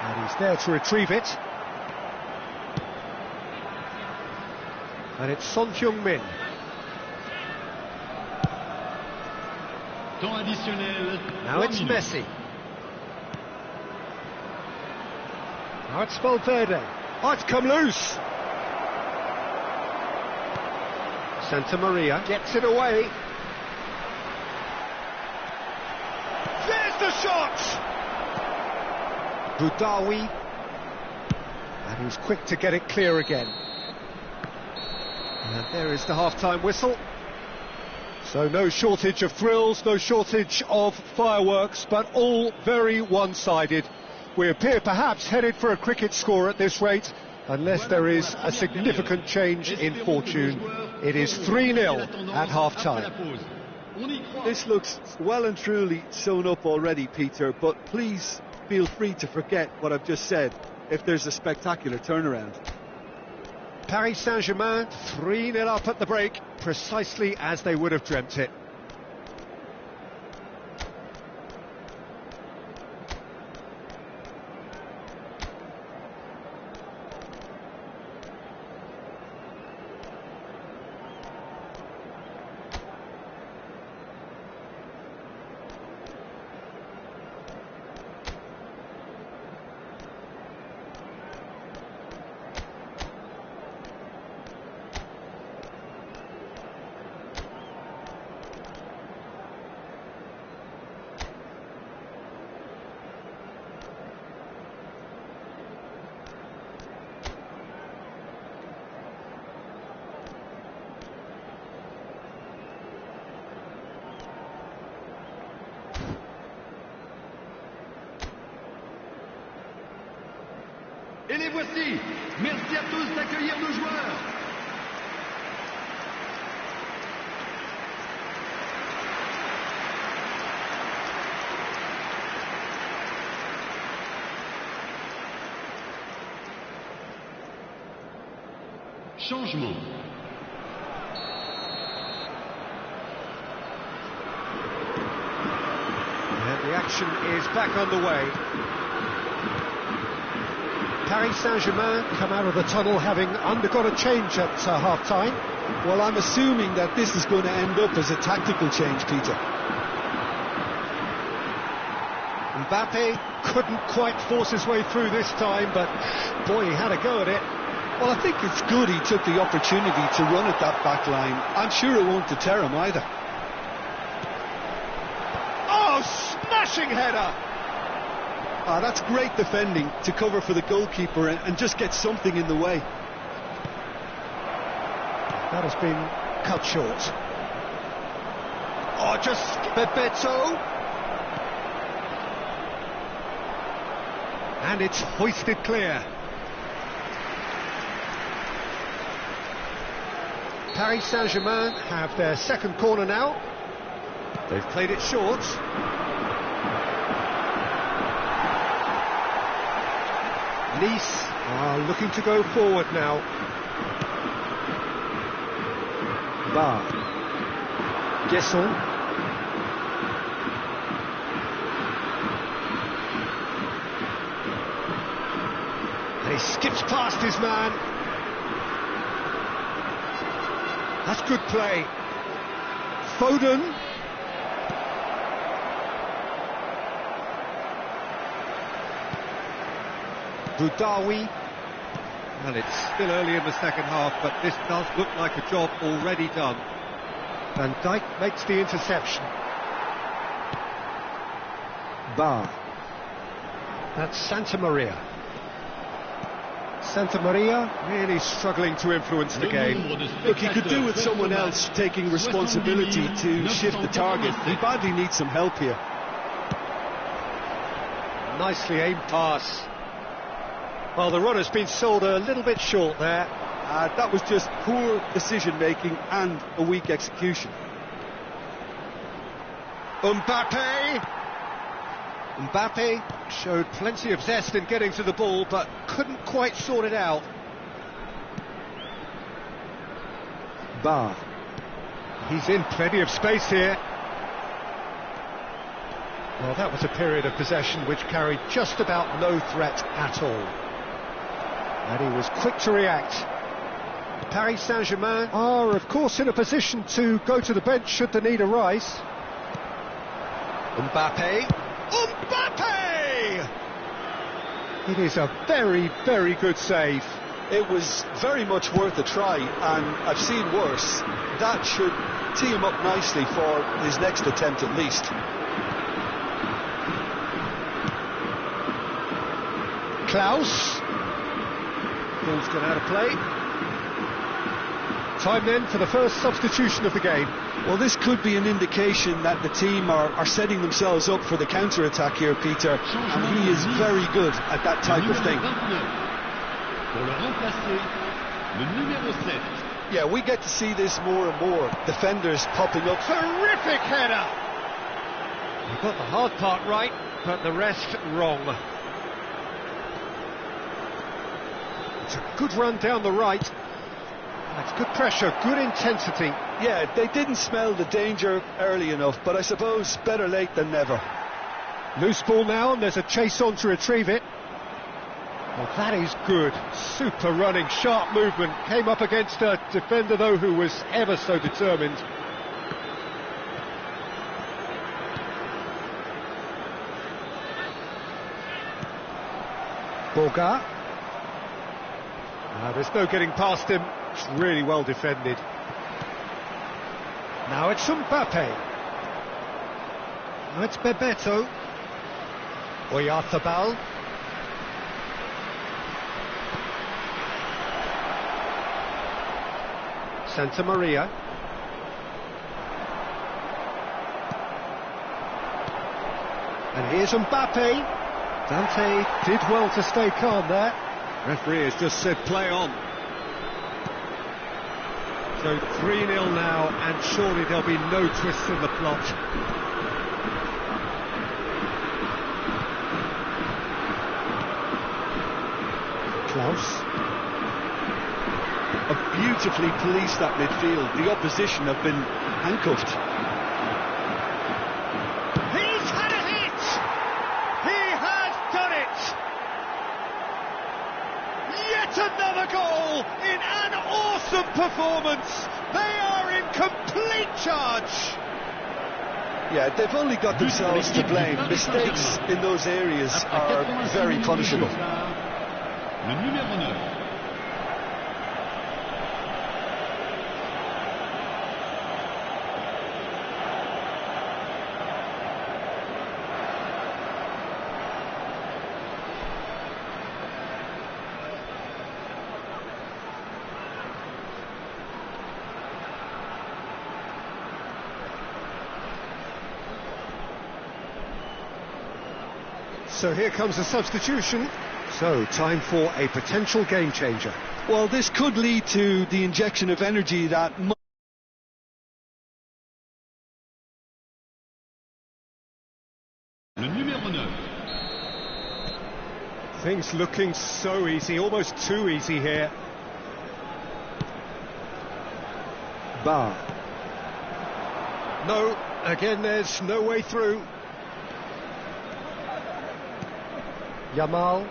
And he's there to retrieve it. And it's Son Heung-min. Temps additionnel. Now it's Messi. Now it's Valverde. Oh, it's come loose. Santa Maria gets it away. There's the shot! Boudaoui. And he's quick to get it clear again. And there is the half-time whistle. So no shortage of thrills, no shortage of fireworks, but all very one-sided. We appear perhaps headed for a cricket score at this rate, unless there is a significant change in fortune. It is 3-0 at half-time. This looks well and truly sewn up already, Peter, but please feel free to forget what I've just said if there's a spectacular turnaround. Paris Saint-Germain 3-0 up at the break, precisely as they would have dreamt it. Et les voici. Merci à tous d'accueillir nos joueurs. Changement. And the action is back underway. Paris Saint-Germain come out of the tunnel having undergone a change at half-time. Well, I'm assuming that this is going to end up as a tactical change, Peter. Mbappe couldn't quite force his way through this time, but boy, he had a go at it. Well, I think it's good he took the opportunity to run at that back line. I'm sure it won't deter him either. Oh, smashing header! That's great defending to cover for the goalkeeper and just get something in the way. That has been cut short. Oh, just Bebeto. And it's hoisted clear. Paris Saint-Germain have their second corner now. They've played it short. Nice are looking to go forward now. Bar. Guesson. And he skips past his man. That's good play. Foden. Boudaoui. And it's still early in the second half, but this does look like a job already done. Van Dijk makes the interception. Bar. That's Santa Maria. Santa Maria really struggling to influence the game. Look, he could do with someone else taking responsibility to shift the target. He badly needs some help here. Nicely aimed pass. Well, the runner's been sold a little bit short there. That was just poor decision-making and a weak execution. Mbappe showed plenty of zest in getting to the ball, but couldn't quite sort it out. Bar. He's in plenty of space here. Well, that was a period of possession which carried just about no threat at all. And he was quick to react. Paris Saint-Germain are, of course, in a position to go to the bench should the need arise. Mbappe. It is a very, very good save. It was very much worth a try, and I've seen worse. That should tee him up nicely for his next attempt at least. Klaus. Ball's gone out of play. Time then for the first substitution of the game. Well, this could be an indication that the team are setting themselves up for the counter-attack here, Peter, and he is very good at that type of thing. Yeah, we get to see this more and more. Defenders popping up. Terrific header! He got the hard part right, but the rest wrong. It's a good run down the right. That's good pressure, good intensity. Yeah, they didn't smell the danger early enough, but I suppose better late than never. Loose ball now, and there's a chase on to retrieve it. Well, that is good. Super running, sharp movement. Came up against a defender, though, who was ever so determined. Boga. There's no getting past him. It's really well defended. Now it's Mbappe. Now it's Bebeto. Oyarzabal. Santa Maria. And here's Mbappe. Dante did well to stay calm there. Referee has just said play on. So 3-0 now, and surely there'll be no twists in the plot. Klaus. Beautifully policed that midfield. The opposition have been handcuffed. He's had a hit! He has done it! Yet another goal in an awesome performance. They are in complete charge. Yeah, they've only got themselves to blame. Mistakes in those areas are very punishable. Le numéro 9. So here comes a substitution. So time for a potential game changer. Well, this could lead to the injection of energy that Le numéro 9. Things looking so easy, almost too easy here. Bar. No, again there's no way through. Yamal.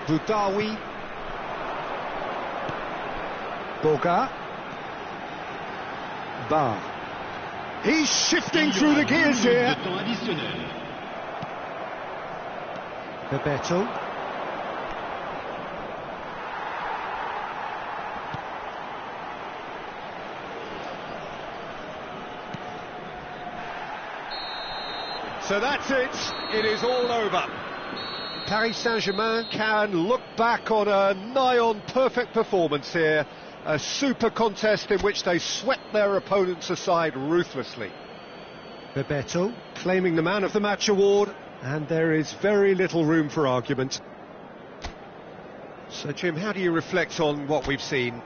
Boudaoui. Boga. Bar. He's shifting through the gears here. De temps additionnel. Bebeto. So that's it. It is all over. Paris Saint-Germain can look back on a nigh-on perfect performance here. A super contest in which they swept their opponents aside ruthlessly. Bebeto claiming the Man of the Match award, and there is very little room for argument. So, Jim, how do you reflect on what we've seen?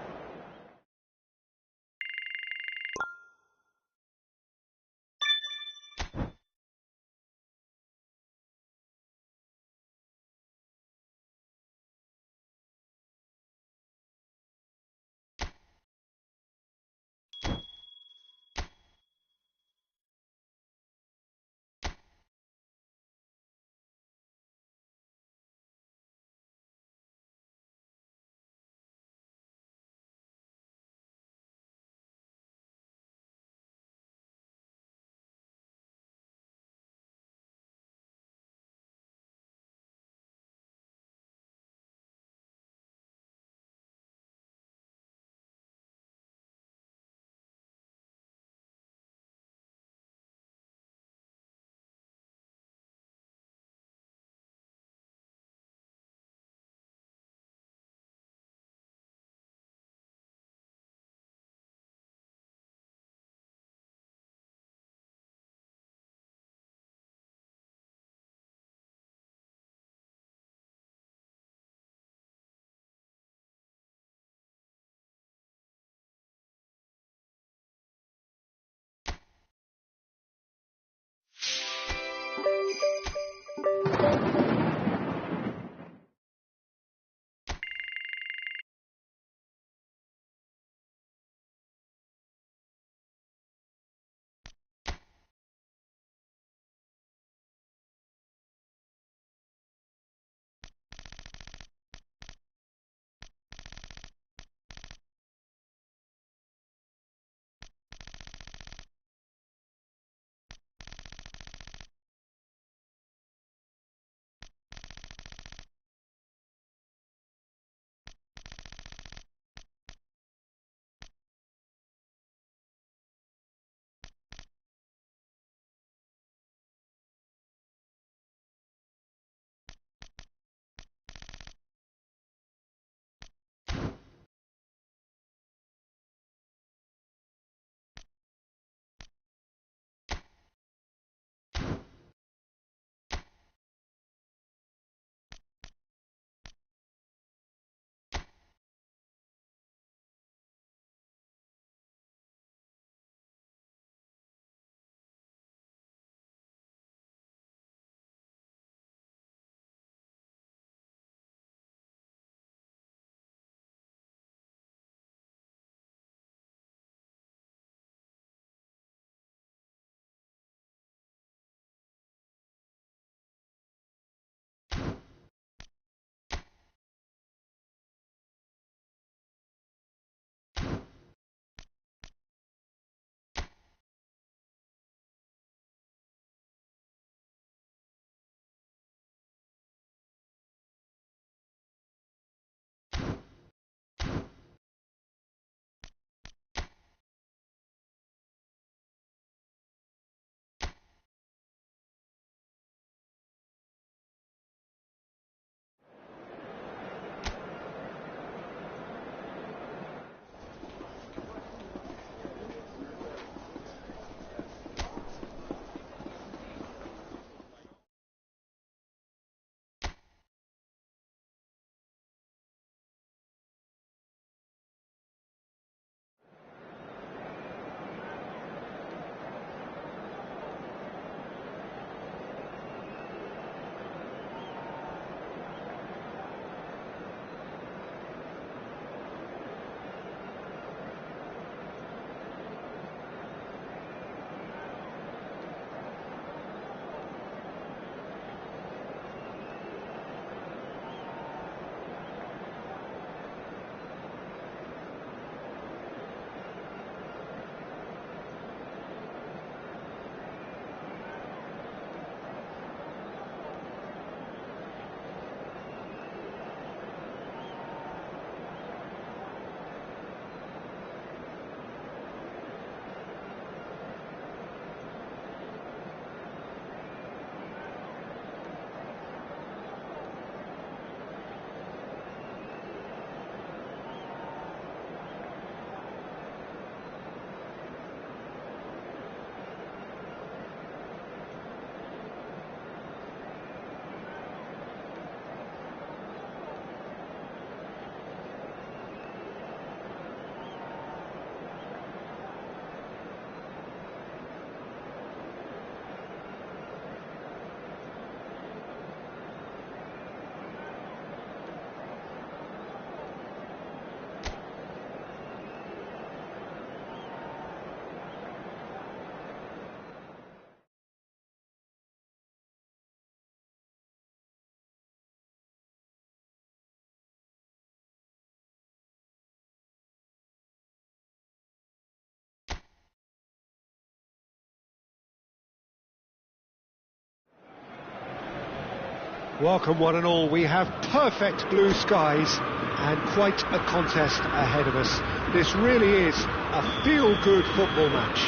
Welcome one and all. We have perfect blue skies and quite a contest ahead of us. This really is a feel-good football match.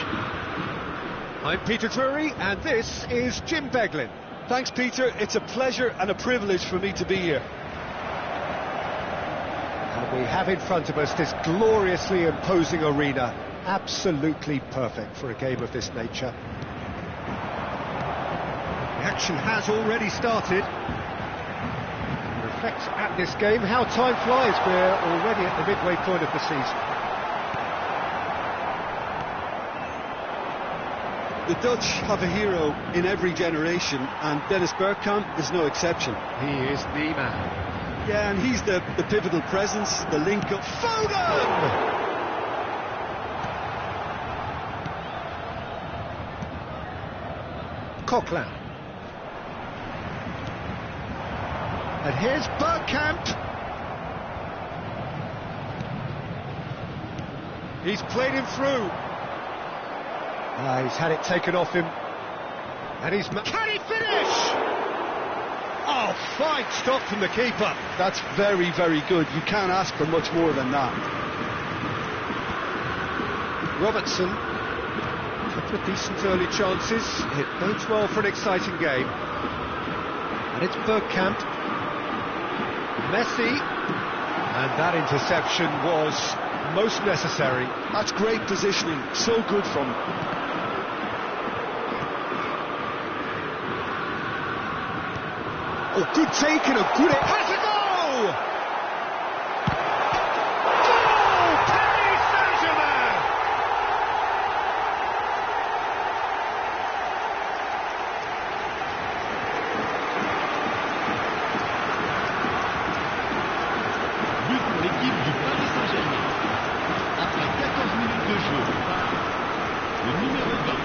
I'm Peter Drury and this is Jim Beglin. Thanks, Peter. It's a pleasure and a privilege for me to be here. And we have in front of us this gloriously imposing arena. Absolutely perfect for a game of this nature. The action has already started. Reflects at this game how time flies. We're already at the midway point of the season. The Dutch have a hero in every generation, and Dennis Bergkamp is no exception. He is the man. Yeah, and he's the pivotal presence, the link-up. Foden! Coquelin. And here's Bergkamp. He's played him through. He's had it taken off him. And he's... Can he finish? Oh, fine stop from the keeper. That's very, very good. You can't ask for much more than that. Robertson. A couple of decent early chances. It bodes well for an exciting game. And it's Bergkamp. Messi. And that interception was most necessary. That's great positioning. So good from him. Oh, good take and a good... Has a goal! Goal! Paris Saint-Germain! But pour l'équipe du Paris Saint-Germain. Après 14 minutes de jeu par le numéro 20.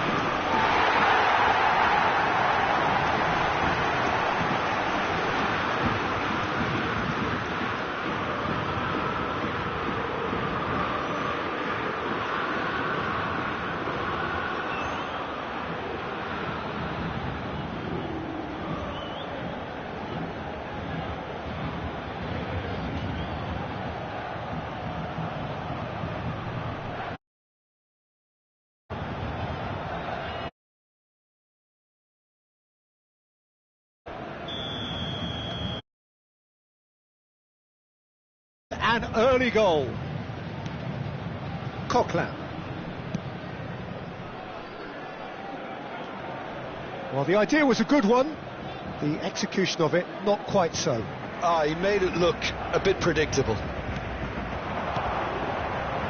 An early goal. Coquelin. Well, the idea was a good one. The execution of it, not quite so. He made it look a bit predictable.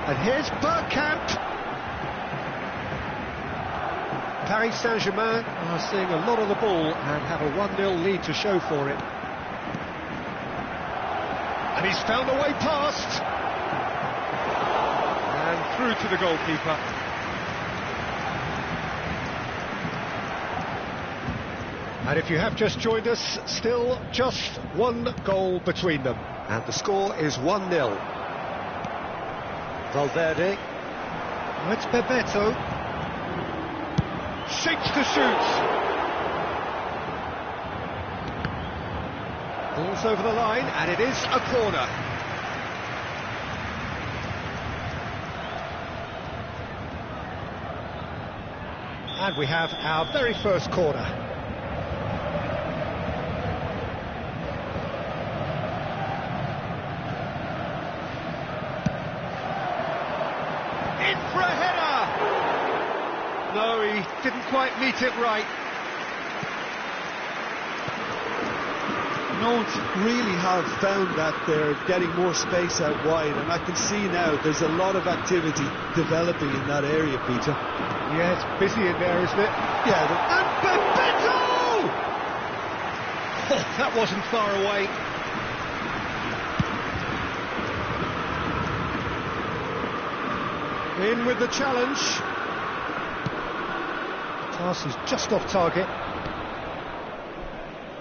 And here's Bergkamp. Paris Saint-Germain are seeing a lot of the ball and have a 1-0 lead to show for it. And he's found a way past. And through to the goalkeeper. And if you have just joined us, still just one goal between them. And the score is 1-0. Valverde. Oh, it's Bebeto. Shakes to shoot. Ball's over the line, and it is a corner. And we have our very first corner. In for a header! No, he didn't quite meet it right. Nantes really have found that they're getting more space out wide, and I can see now there's a lot of activity developing in that area, Peter. Yeah, it's busy in there, isn't it? Yeah, And Bebeto! Oh, that wasn't far away. In with the challenge. The pass is just off target.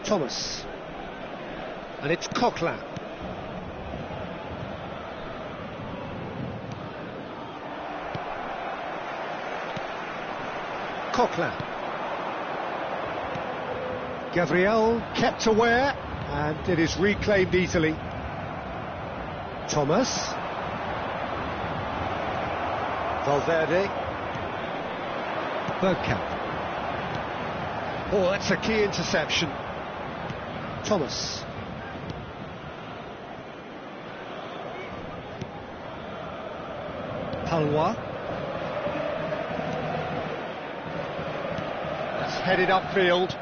Thomas. And it's Coquelin. Coquelin. Gabriel kept aware. and it is reclaimed easily. Thomas. Valverde. Bergkamp. Oh, that's a key interception. Thomas. Palwa. That's headed upfield.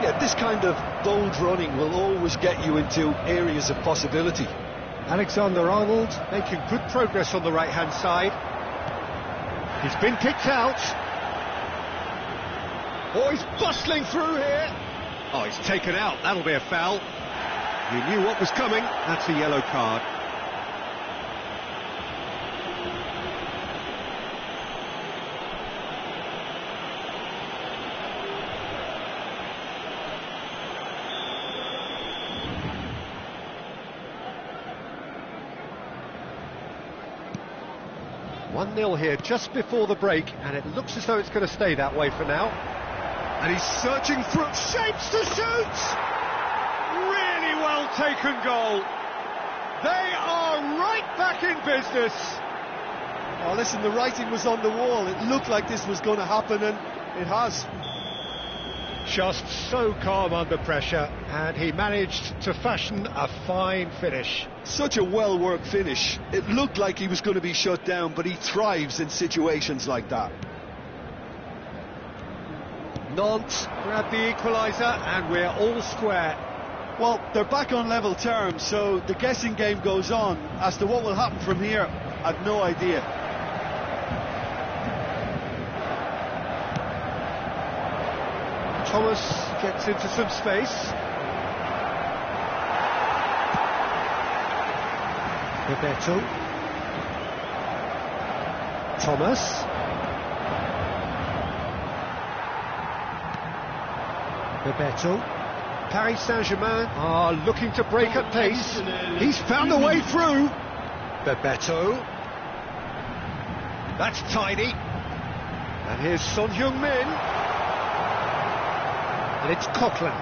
Yeah, this kind of bold running will always get you into areas of possibility. Alexander-Arnold making good progress on the right-hand side. He's been kicked out. Oh, he's bustling through here. Oh, he's taken out. That'll be a foul. You knew what was coming. That's a yellow card. One 0 here just before the break, and it looks as though it's going to stay that way for now. And he's searching through shapes to shoot! Really well taken goal. They are right back in business. Oh, listen, the writing was on the wall. It looked like this was going to happen, and it has. Just so calm under pressure, and he managed to fashion a fine finish. Such a well-worked finish. It looked like he was going to be shut down, but he thrives in situations like that. Nantes grab the equaliser, and we're all square. Well, they're back on level terms, so the guessing game goes on. As to what will happen from here, I've no idea. Thomas gets into some space. Bebeto. Thomas. Bebeto. Paris Saint-Germain are looking to break at pace. He's found a way through. Bebeto. That's tidy. And here's Son Heung-min. And it's Coquelin.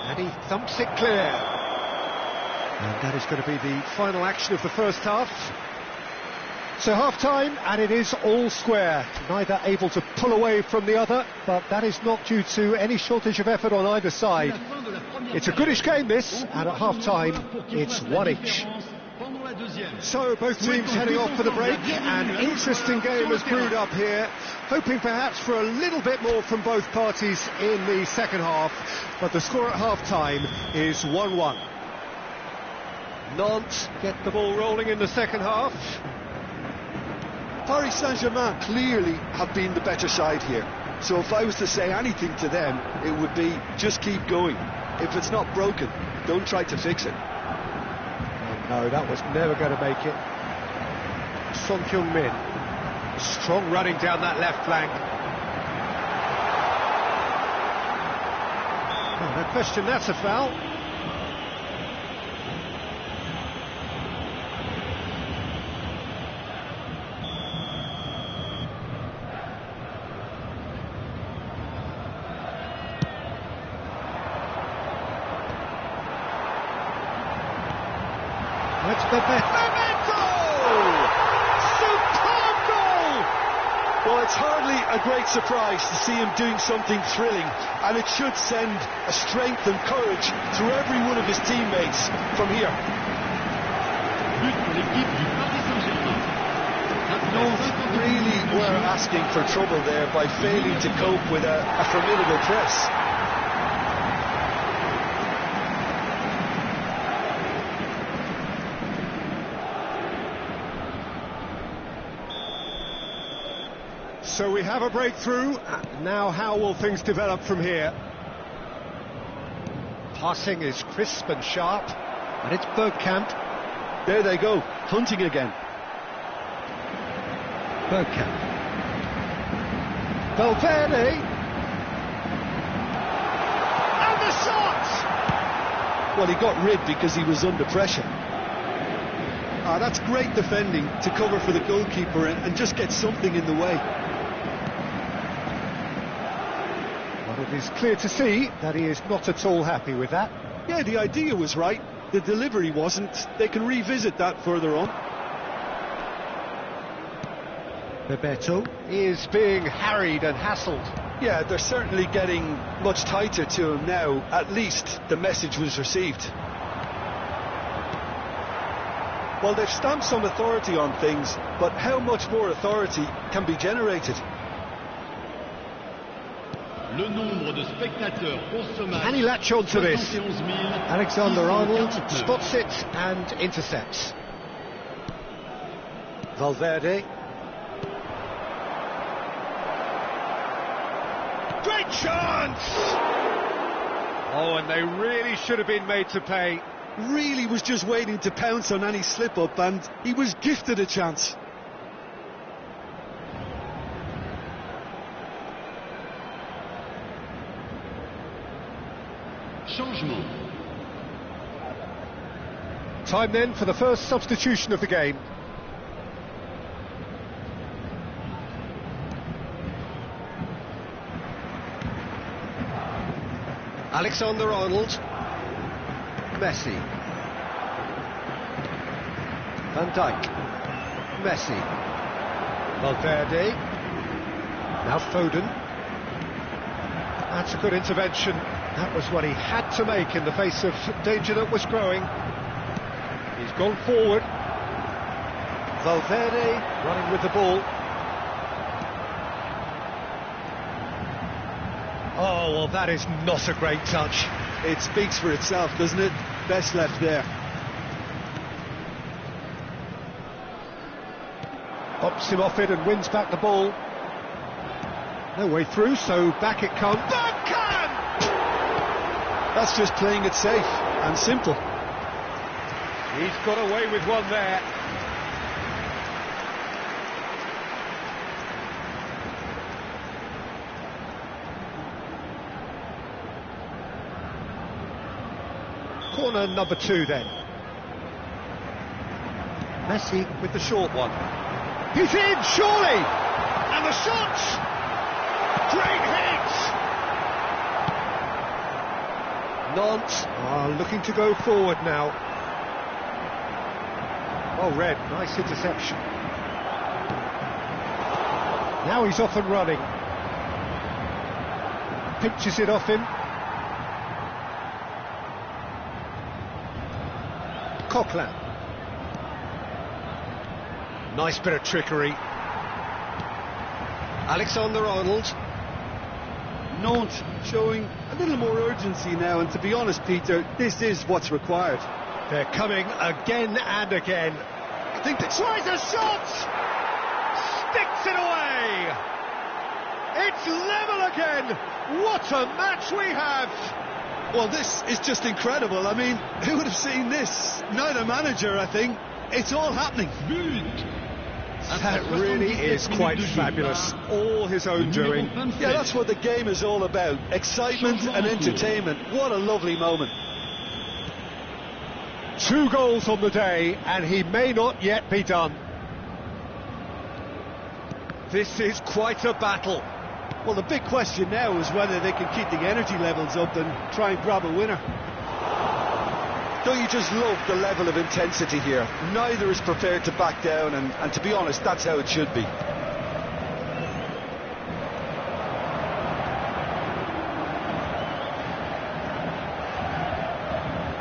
And he thumps it clear. And that is going to be the final action of the first half. So half-time, and it is all square. Neither able to pull away from the other, but that is not due to any shortage of effort on either side. It's a goodish game, this, and at half-time, it's one each. So both teams heading off for the break. An interesting game has brewed up here, hoping perhaps for a little bit more from both parties in the second half, but the score at half-time is 1-1. Nantes get the ball rolling in the second half. Paris Saint-Germain clearly have been the better side here. So if I was to say anything to them, it would be just keep going. If it's not broken, don't try to fix it. No, that was never going to make it. Son Heung-min, strong running down that left flank. Oh, no question, that's a foul. That's Bebeto! Superb goal! Well, it's hardly a great surprise to see him doing something thrilling, and it should send a strength and courage through every one of his teammates from here. Nantes really were asking for trouble there by failing to cope with a formidable press. So we have a breakthrough. Now how will things develop from here? Passing is crisp and sharp, and it's Bergkamp. There they go, hunting again. Bergkamp. Valverde. And the shot! Well, he got rid because he was under pressure. That's great defending to cover for the goalkeeper and just get something in the way. It is clear to see that he is not at all happy with that. Yeah, the idea was right, the delivery wasn't. They can revisit that further on. Bebeto is being harried and hassled. Yeah, they're certainly getting much tighter to him now. At least the message was received. Well, they've stamped some authority on things, but how much more authority can be generated? Le nombre de spectateurs pour ce match. Can he latch on to this? 71 Alexander-Arnold 649. spots it and intercepts. Valverde. Great chance! Oh, and they really should have been made to pay. Really was just waiting to pounce on any slip-up, and he was gifted a chance. Changement. Time then for the first substitution of the game. Alexander-Arnold. Messi. Van Dijk. Messi. Valverde. Now Foden. That's a good intervention. That was what he had to make in the face of danger that was growing. He's gone forward. Valverde running with the ball. Oh, well, that is not a great touch. It speaks for itself, doesn't it? Best left there. Pops him off it and wins back the ball. No way through, so back it comes. Duncan! That's just playing it safe and simple. He's got away with one there. Corner number 2 then. Messi with the short one. He's in, surely! And the shot! Great hit! Nantes are looking to go forward now. Well read, nice interception. Now he's off and running. Pinches it off him. Coquelin. Nice bit of trickery. Alexander-Arnold. Nantes showing a little more urgency now, and to be honest, Peter, this is what's required. They're coming again and again. I think that Tries a shot! Sticks it away! It's level again! What a match we have! Well, this is just incredible. I mean, who would have seen this? Neither manager, I think. It's all happening. But. That really is quite fabulous. All his own doing. Yeah, that's what the game is all about. Excitement and entertainment. What a lovely moment. 2 goals on the day, and he may not yet be done. This is quite a battle. Well, the big question now is whether they can keep the energy levels up and try and grab a winner. Don't you just love the level of intensity here? Neither is prepared to back down, and to be honest, that's how it should be.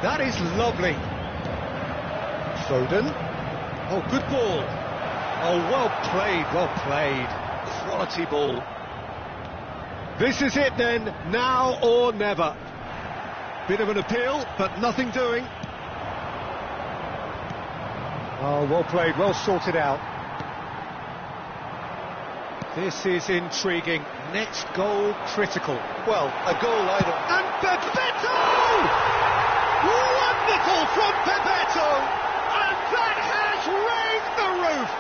That is lovely. Foden. Oh, good ball. Oh, well played, well played. Quality ball. This is it then, now or never. Bit of an appeal, but nothing doing. Oh, well played, well sorted out. This is intriguing. Next goal critical. Well, a goal either. And Bebeto! Wonderful from Bebeto! And that has raised the roof!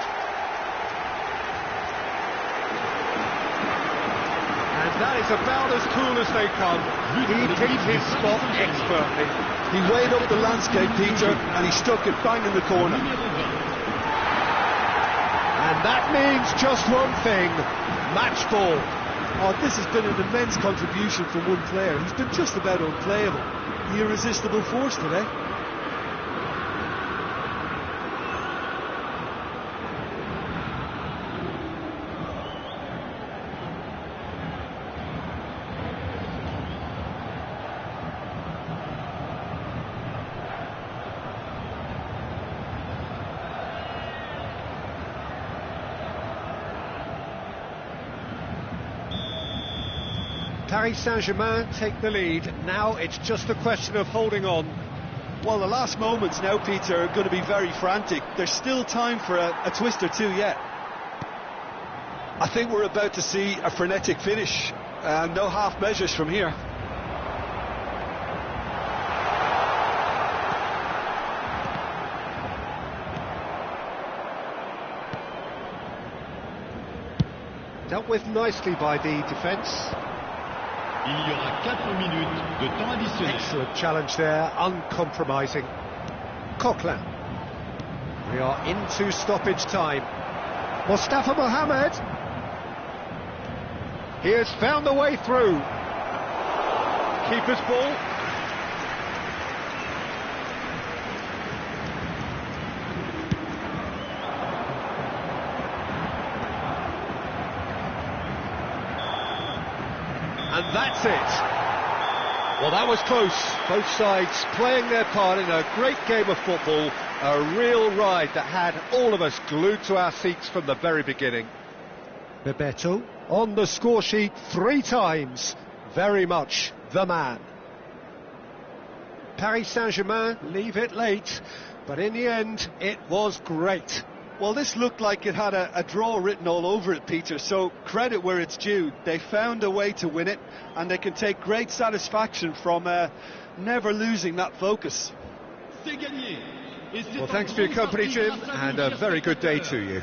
And that is about as cool as they come. He picked his spot expertly. He weighed up the landscape, Peter, and he stuck it bang in the corner. And that means just one thing, match ball. Oh, this has been an immense contribution from one player. He's been just about unplayable. The irresistible force today. Paris Saint-Germain take the lead. Now it's just a question of holding on. Well, the last moments now, Peter, are going to be very frantic. There's still time for a twist or two yet. I think we're about to see a frenetic finish. No half measures from here. Dealt with nicely by the defence. Il y aura 4 minutes de temps additionnel. Excellent challenge there, uncompromising. Coquelin. We are into stoppage time. Mustafa Mohamed. He has found the way through. Keeper's ball. And that's it. Well, that was close. Both sides playing their part in a great game of football. A real ride that had all of us glued to our seats from the very beginning. Bebeto on the score sheet 3 times. Very much the man. Paris Saint-Germain leave it late, but in the end, it was great. Well, this looked like it had a draw written all over it, Peter, so credit where it's due. They found a way to win it, and they can take great satisfaction from never losing that focus. Well, thanks for your company, Jim, and a very good day to you.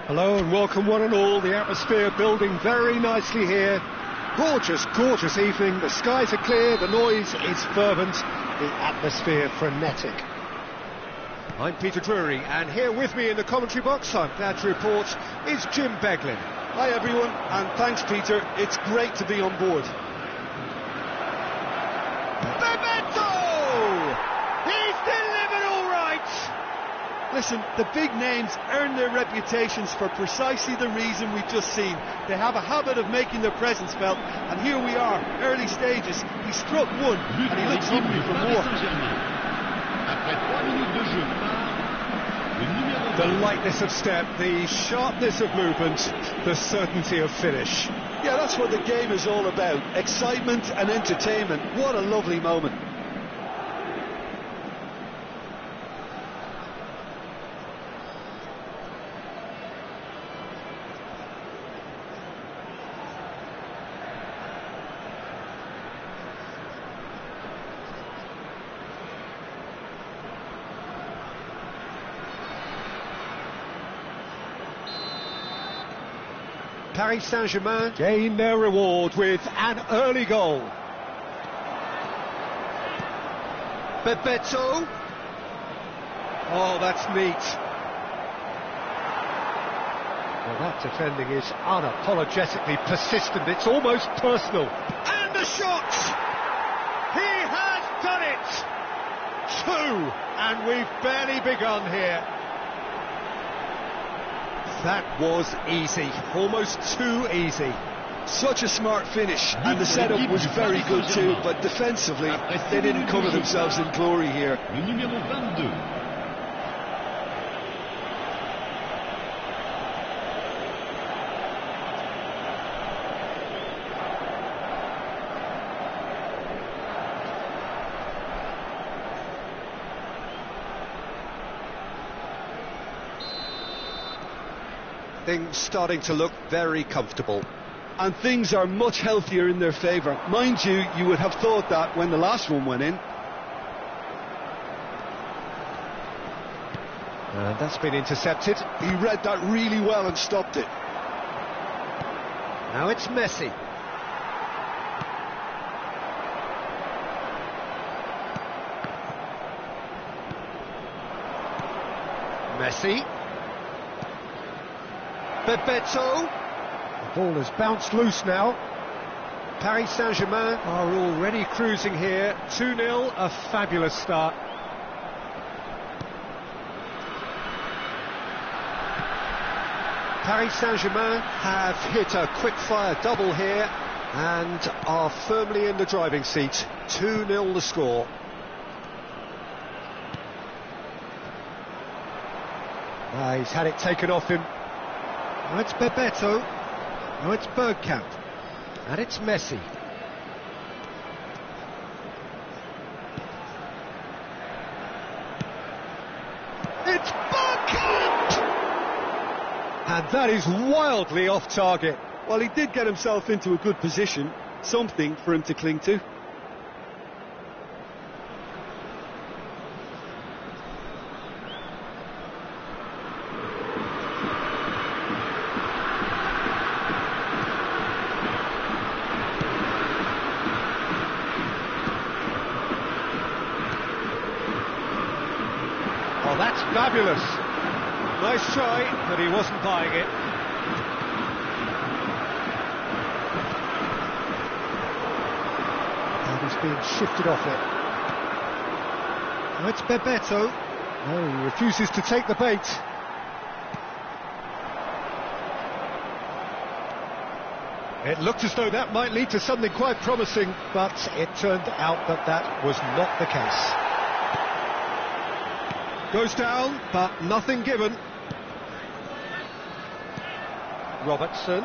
Hello and welcome one and all. The atmosphere building very nicely here. Gorgeous, gorgeous evening. The skies are clear, the noise is fervent, the atmosphere frenetic. I'm Peter Drury, and here with me in the commentary box, I'm glad to report, is Jim Beglin. Hi everyone, and thanks Peter, it's great to be on board. Bebeto! He's delivered all right! Listen, the big names earn their reputations for precisely the reason we've just seen. They have a habit of making their presence felt, and here we are, early stages. He struck one, and he looks hungry for more. Après 3 minutes de jeu, le numéro The lightness of step, the sharpness of movement, the certainty of finish. Yeah, that's what the game is all about. Excitement and entertainment. What a lovely moment. Paris Saint-Germain gain their reward with an early goal. Bebeto. Oh, that's neat. Well, that defending is unapologetically persistent. It's almost personal. And the shot! He has done it! 2, and we've barely begun here. That was easy, almost too easy. Such a smart finish, and the setup was very good too, but defensively, they didn't cover themselves in glory here. Le numéro 22. Things starting to look very comfortable. And things are much healthier in their favour. Mind you, you would have thought that when the last one went in. And that's been intercepted. He read that really well and stopped it. Now it's Messi. Messi. Bebeto. The ball has bounced loose now. Paris Saint-Germain are already cruising here. 2-0, a fabulous start. Paris Saint-Germain have hit a quick-fire double here and are firmly in the driving seat. 2-0 the score. He's had it taken off him. Now it's Bebeto. Now it's Bergkamp. And it's Messi. It's Bergkamp! And that is wildly off target. Well, he did get himself into a good position. Something for him to cling to. Oh, that's fabulous. Nice try, but he wasn't buying it. And he's being shifted off it. Now it's Bebeto. No, he refuses to take the bait. It looked as though that might lead to something quite promising, but it turned out that that was not the case. Goes down, but nothing given. Robertson.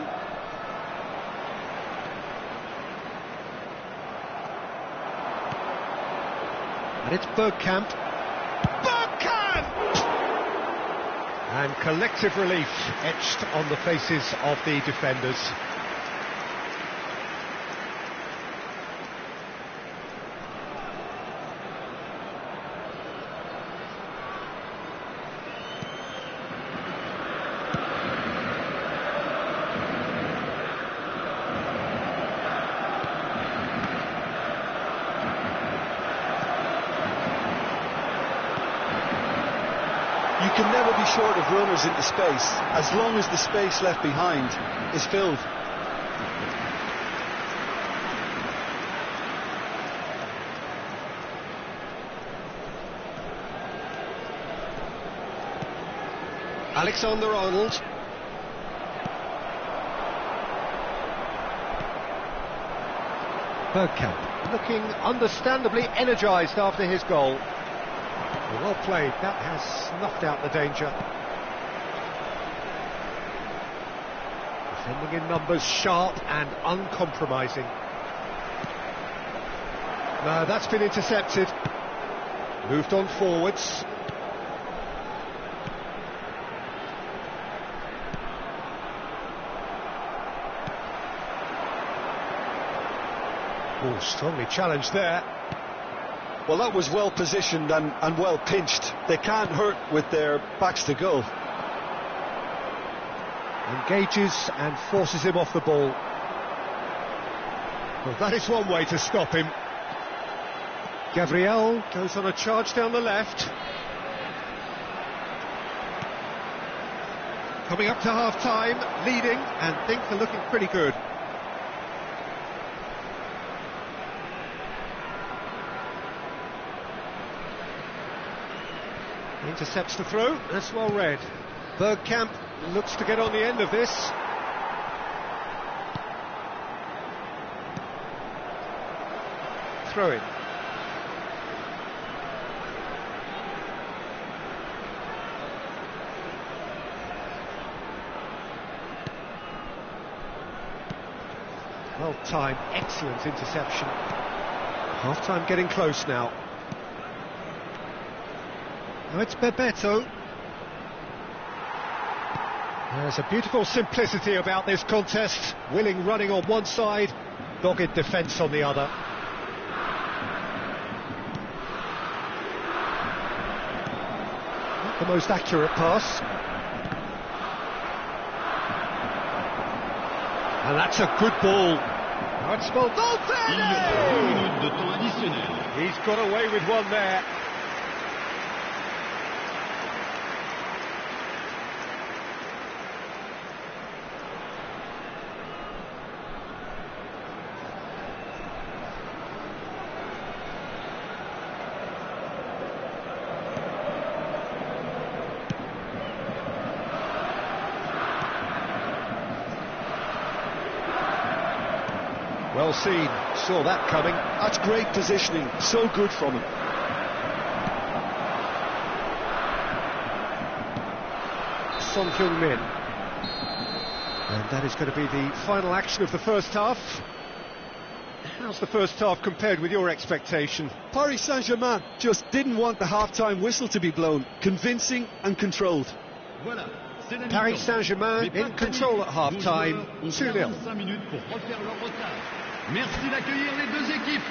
And it's Bergkamp. Bergkamp! And collective relief etched on the faces of the defenders. You can never be short of runners into space, as long as the space left behind is filled. Alexander-Arnold. Bergkamp looking understandably energised after his goal. Well played, that has snuffed out the danger. Defending in numbers, sharp and uncompromising. No, that's been intercepted. Moved on forwards. Oh, strongly challenged there. Well, that was well positioned and well pinched. They can't hurt with their backs to goal. Engages and forces him off the ball. Well, that is one way to stop him. Gabriel goes on a charge down the left. Coming up to half-time, leading, and things are looking pretty good. Intercepts the throw, that's well read. Bergkamp looks to get on the end of this. Throw in. Well timed, excellent interception. Half-time getting close now. Now it's Bebeto. There's a beautiful simplicity about this contest. Willing running on one side, dogged defence on the other. Not the most accurate pass. And that's a good ball. Now it's He's got away with one there. Well seen, saw that coming. That's great positioning, so good from him. Son Heung-min. And that is going to be the final action of the first half. How's the first half compared with your expectation? Paris Saint-Germain just didn't want the half-time whistle to be blown. Convincing and controlled. Voilà. Paris Saint-Germain in control at half-time, 2-0. Merci d'accueillir les deux équipes.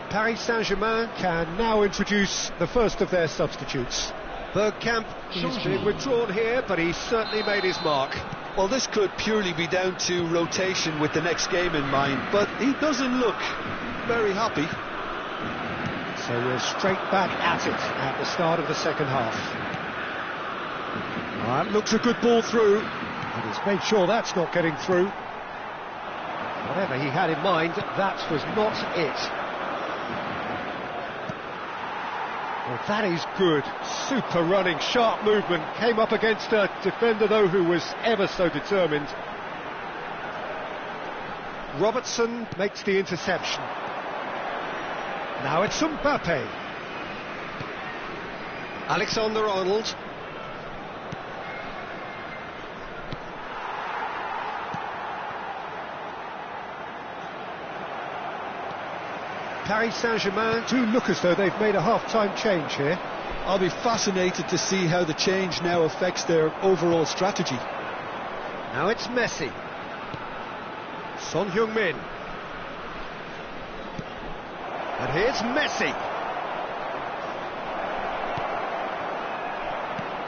Paris Saint-Germain can now introduce the first of their substitutes. Bergkamp, he's been withdrawn here, but he's certainly made his mark. Well, this could purely be down to rotation with the next game in mind, but he doesn't look very happy. So we're straight back at it at the start of the second half. That looks a good ball through, and he's made sure that's not getting through. Whatever he had in mind, that was not it. Well, that is good. Super running, sharp movement. Came up against a defender, though, who was ever so determined. Robertson makes the interception. Now it's Mbappe. Alexander-Arnold. Paris Saint-Germain do look as though they've made a half-time change here. I'll be fascinated to see how the change now affects their overall strategy. Now it's Messi. Son Heung-min. And here's Messi.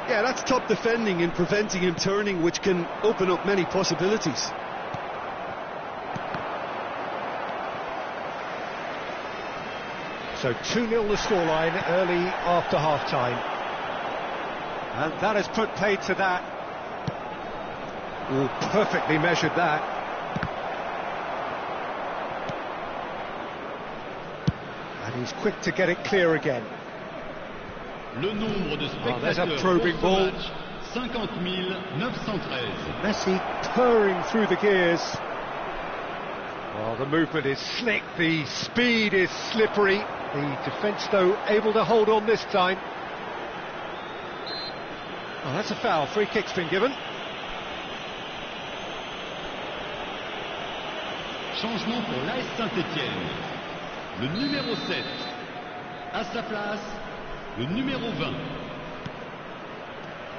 Yeah, that's top defending and preventing him turning, which can open up many possibilities. So 2-0 the scoreline early after half-time. And that has put paid to that. Ooh, perfectly measured that. And he's quick to get it clear again. Le nombre de there's a spectateurs probing pour ball. ce match, 50 913. Messi purring through the gears. Well, the movement is slick, the speed is slippery. The defence, though, able to hold on this time. Oh, that's a foul. Free kick's been given. Changement pour l'AS Saint-Étienne. Le numéro 7. À sa place, le numéro 20.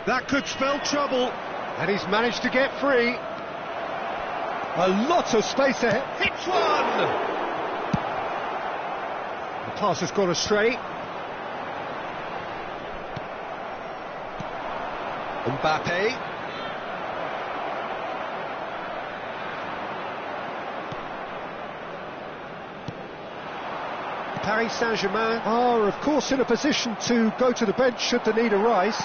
That could spell trouble. And he's managed to get free. A lot of space ahead. Hits one! The pass has gone astray. Mbappe. Paris Saint-Germain are, of course, in a position to go to the bench should the need arise.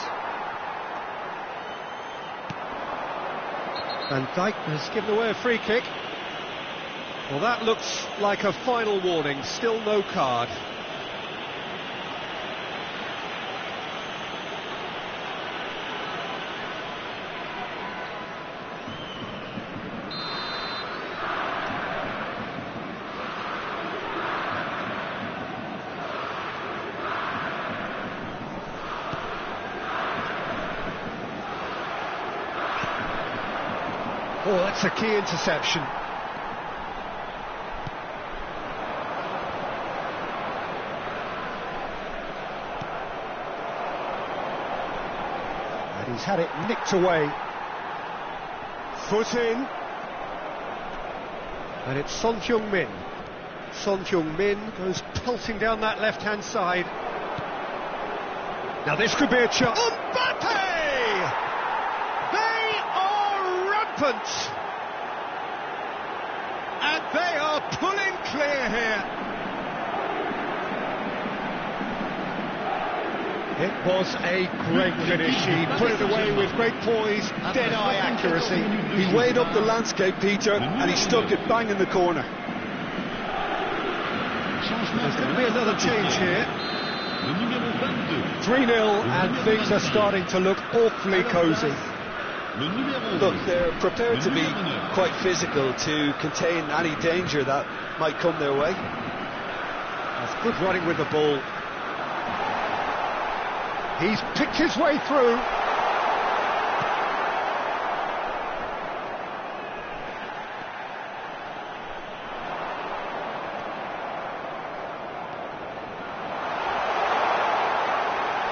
Van Dijk has given away a free kick. Well, that looks like a final warning. Still no card. Oh, that's a key interception. And he's had it nicked away. Foot in. And it's Son Heung-min. Son Heung-min goes pelting down that left-hand side. Now this could be a chance. Mbappe! And they are pulling clear here. It was a great finish. He put it away with great poise, dead-eye accuracy. He weighed up the landscape, Peter, and he stuck it bang in the corner. There's going to be another change here. 3-0, and things are starting to look awfully cosy. Look, they're prepared to be quite physical to contain any danger that might come their way. That's good running with the ball. He's picked his way through.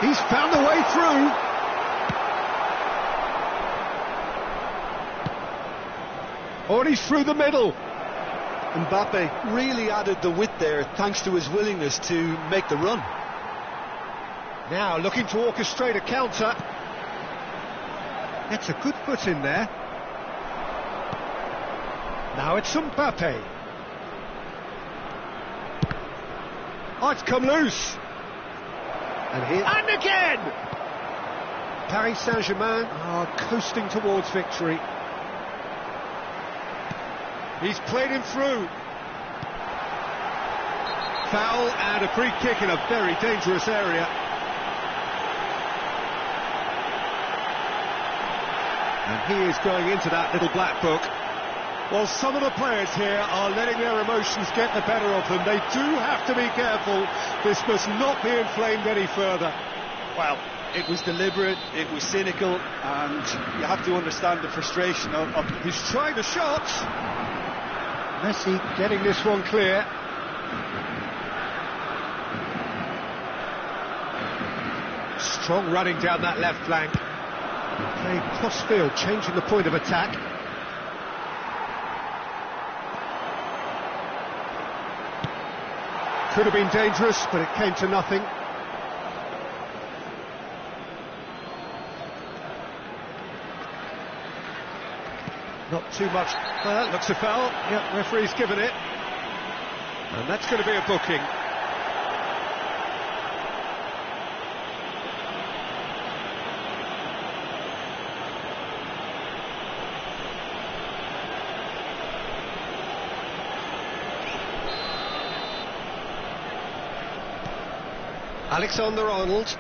He's found a way through. Oh, and he's through the middle. Mbappe really added the width there thanks to his willingness to make the run. Now looking to orchestrate a counter. That's a good foot in there. Now it's Mbappe. Oh, it's come loose. And again! Paris Saint-Germain are coasting towards victory. He's played him through. Foul and a free kick in a very dangerous area. And he is going into that little black book. Well, some of the players here are letting their emotions get the better of them. They do have to be careful. This must not be inflamed any further. Well, it was deliberate, it was cynical, and you have to understand the frustration of He's trying the shot. Messi getting this one clear. Strong running down that left flank. Playing cross-field, changing the point of attack. Could have been dangerous, but it came to nothing. Not too much. Well, that looks a foul. Yep, referee's given it. And that's going to be a booking. Alexander-Arnold.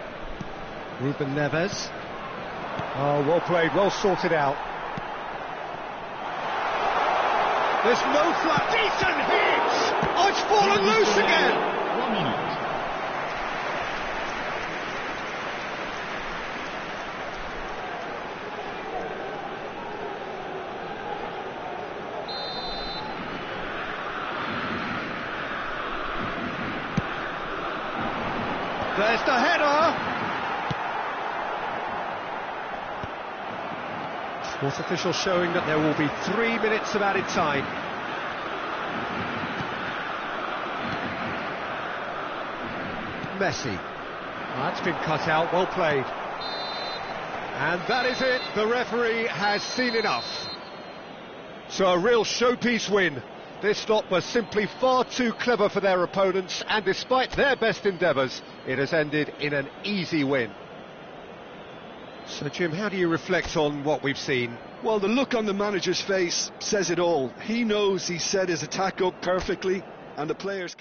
Ruben Neves. Oh, well played, well sorted out. There's no flat. Decent hit! Oh, it's fallen loose again! 3 minutes. There's the header! Sports official showing that there will be 3 minutes of added time. Messi. That's been cut out, well played. And that is it, the referee has seen enough. So a real showpiece win. This lot was simply far too clever for their opponents, and despite their best endeavours, it has ended in an easy win. So Jim, how do you reflect on what we've seen? Well, the look on the manager's face says it all. He knows he set his attack up perfectly, and the players...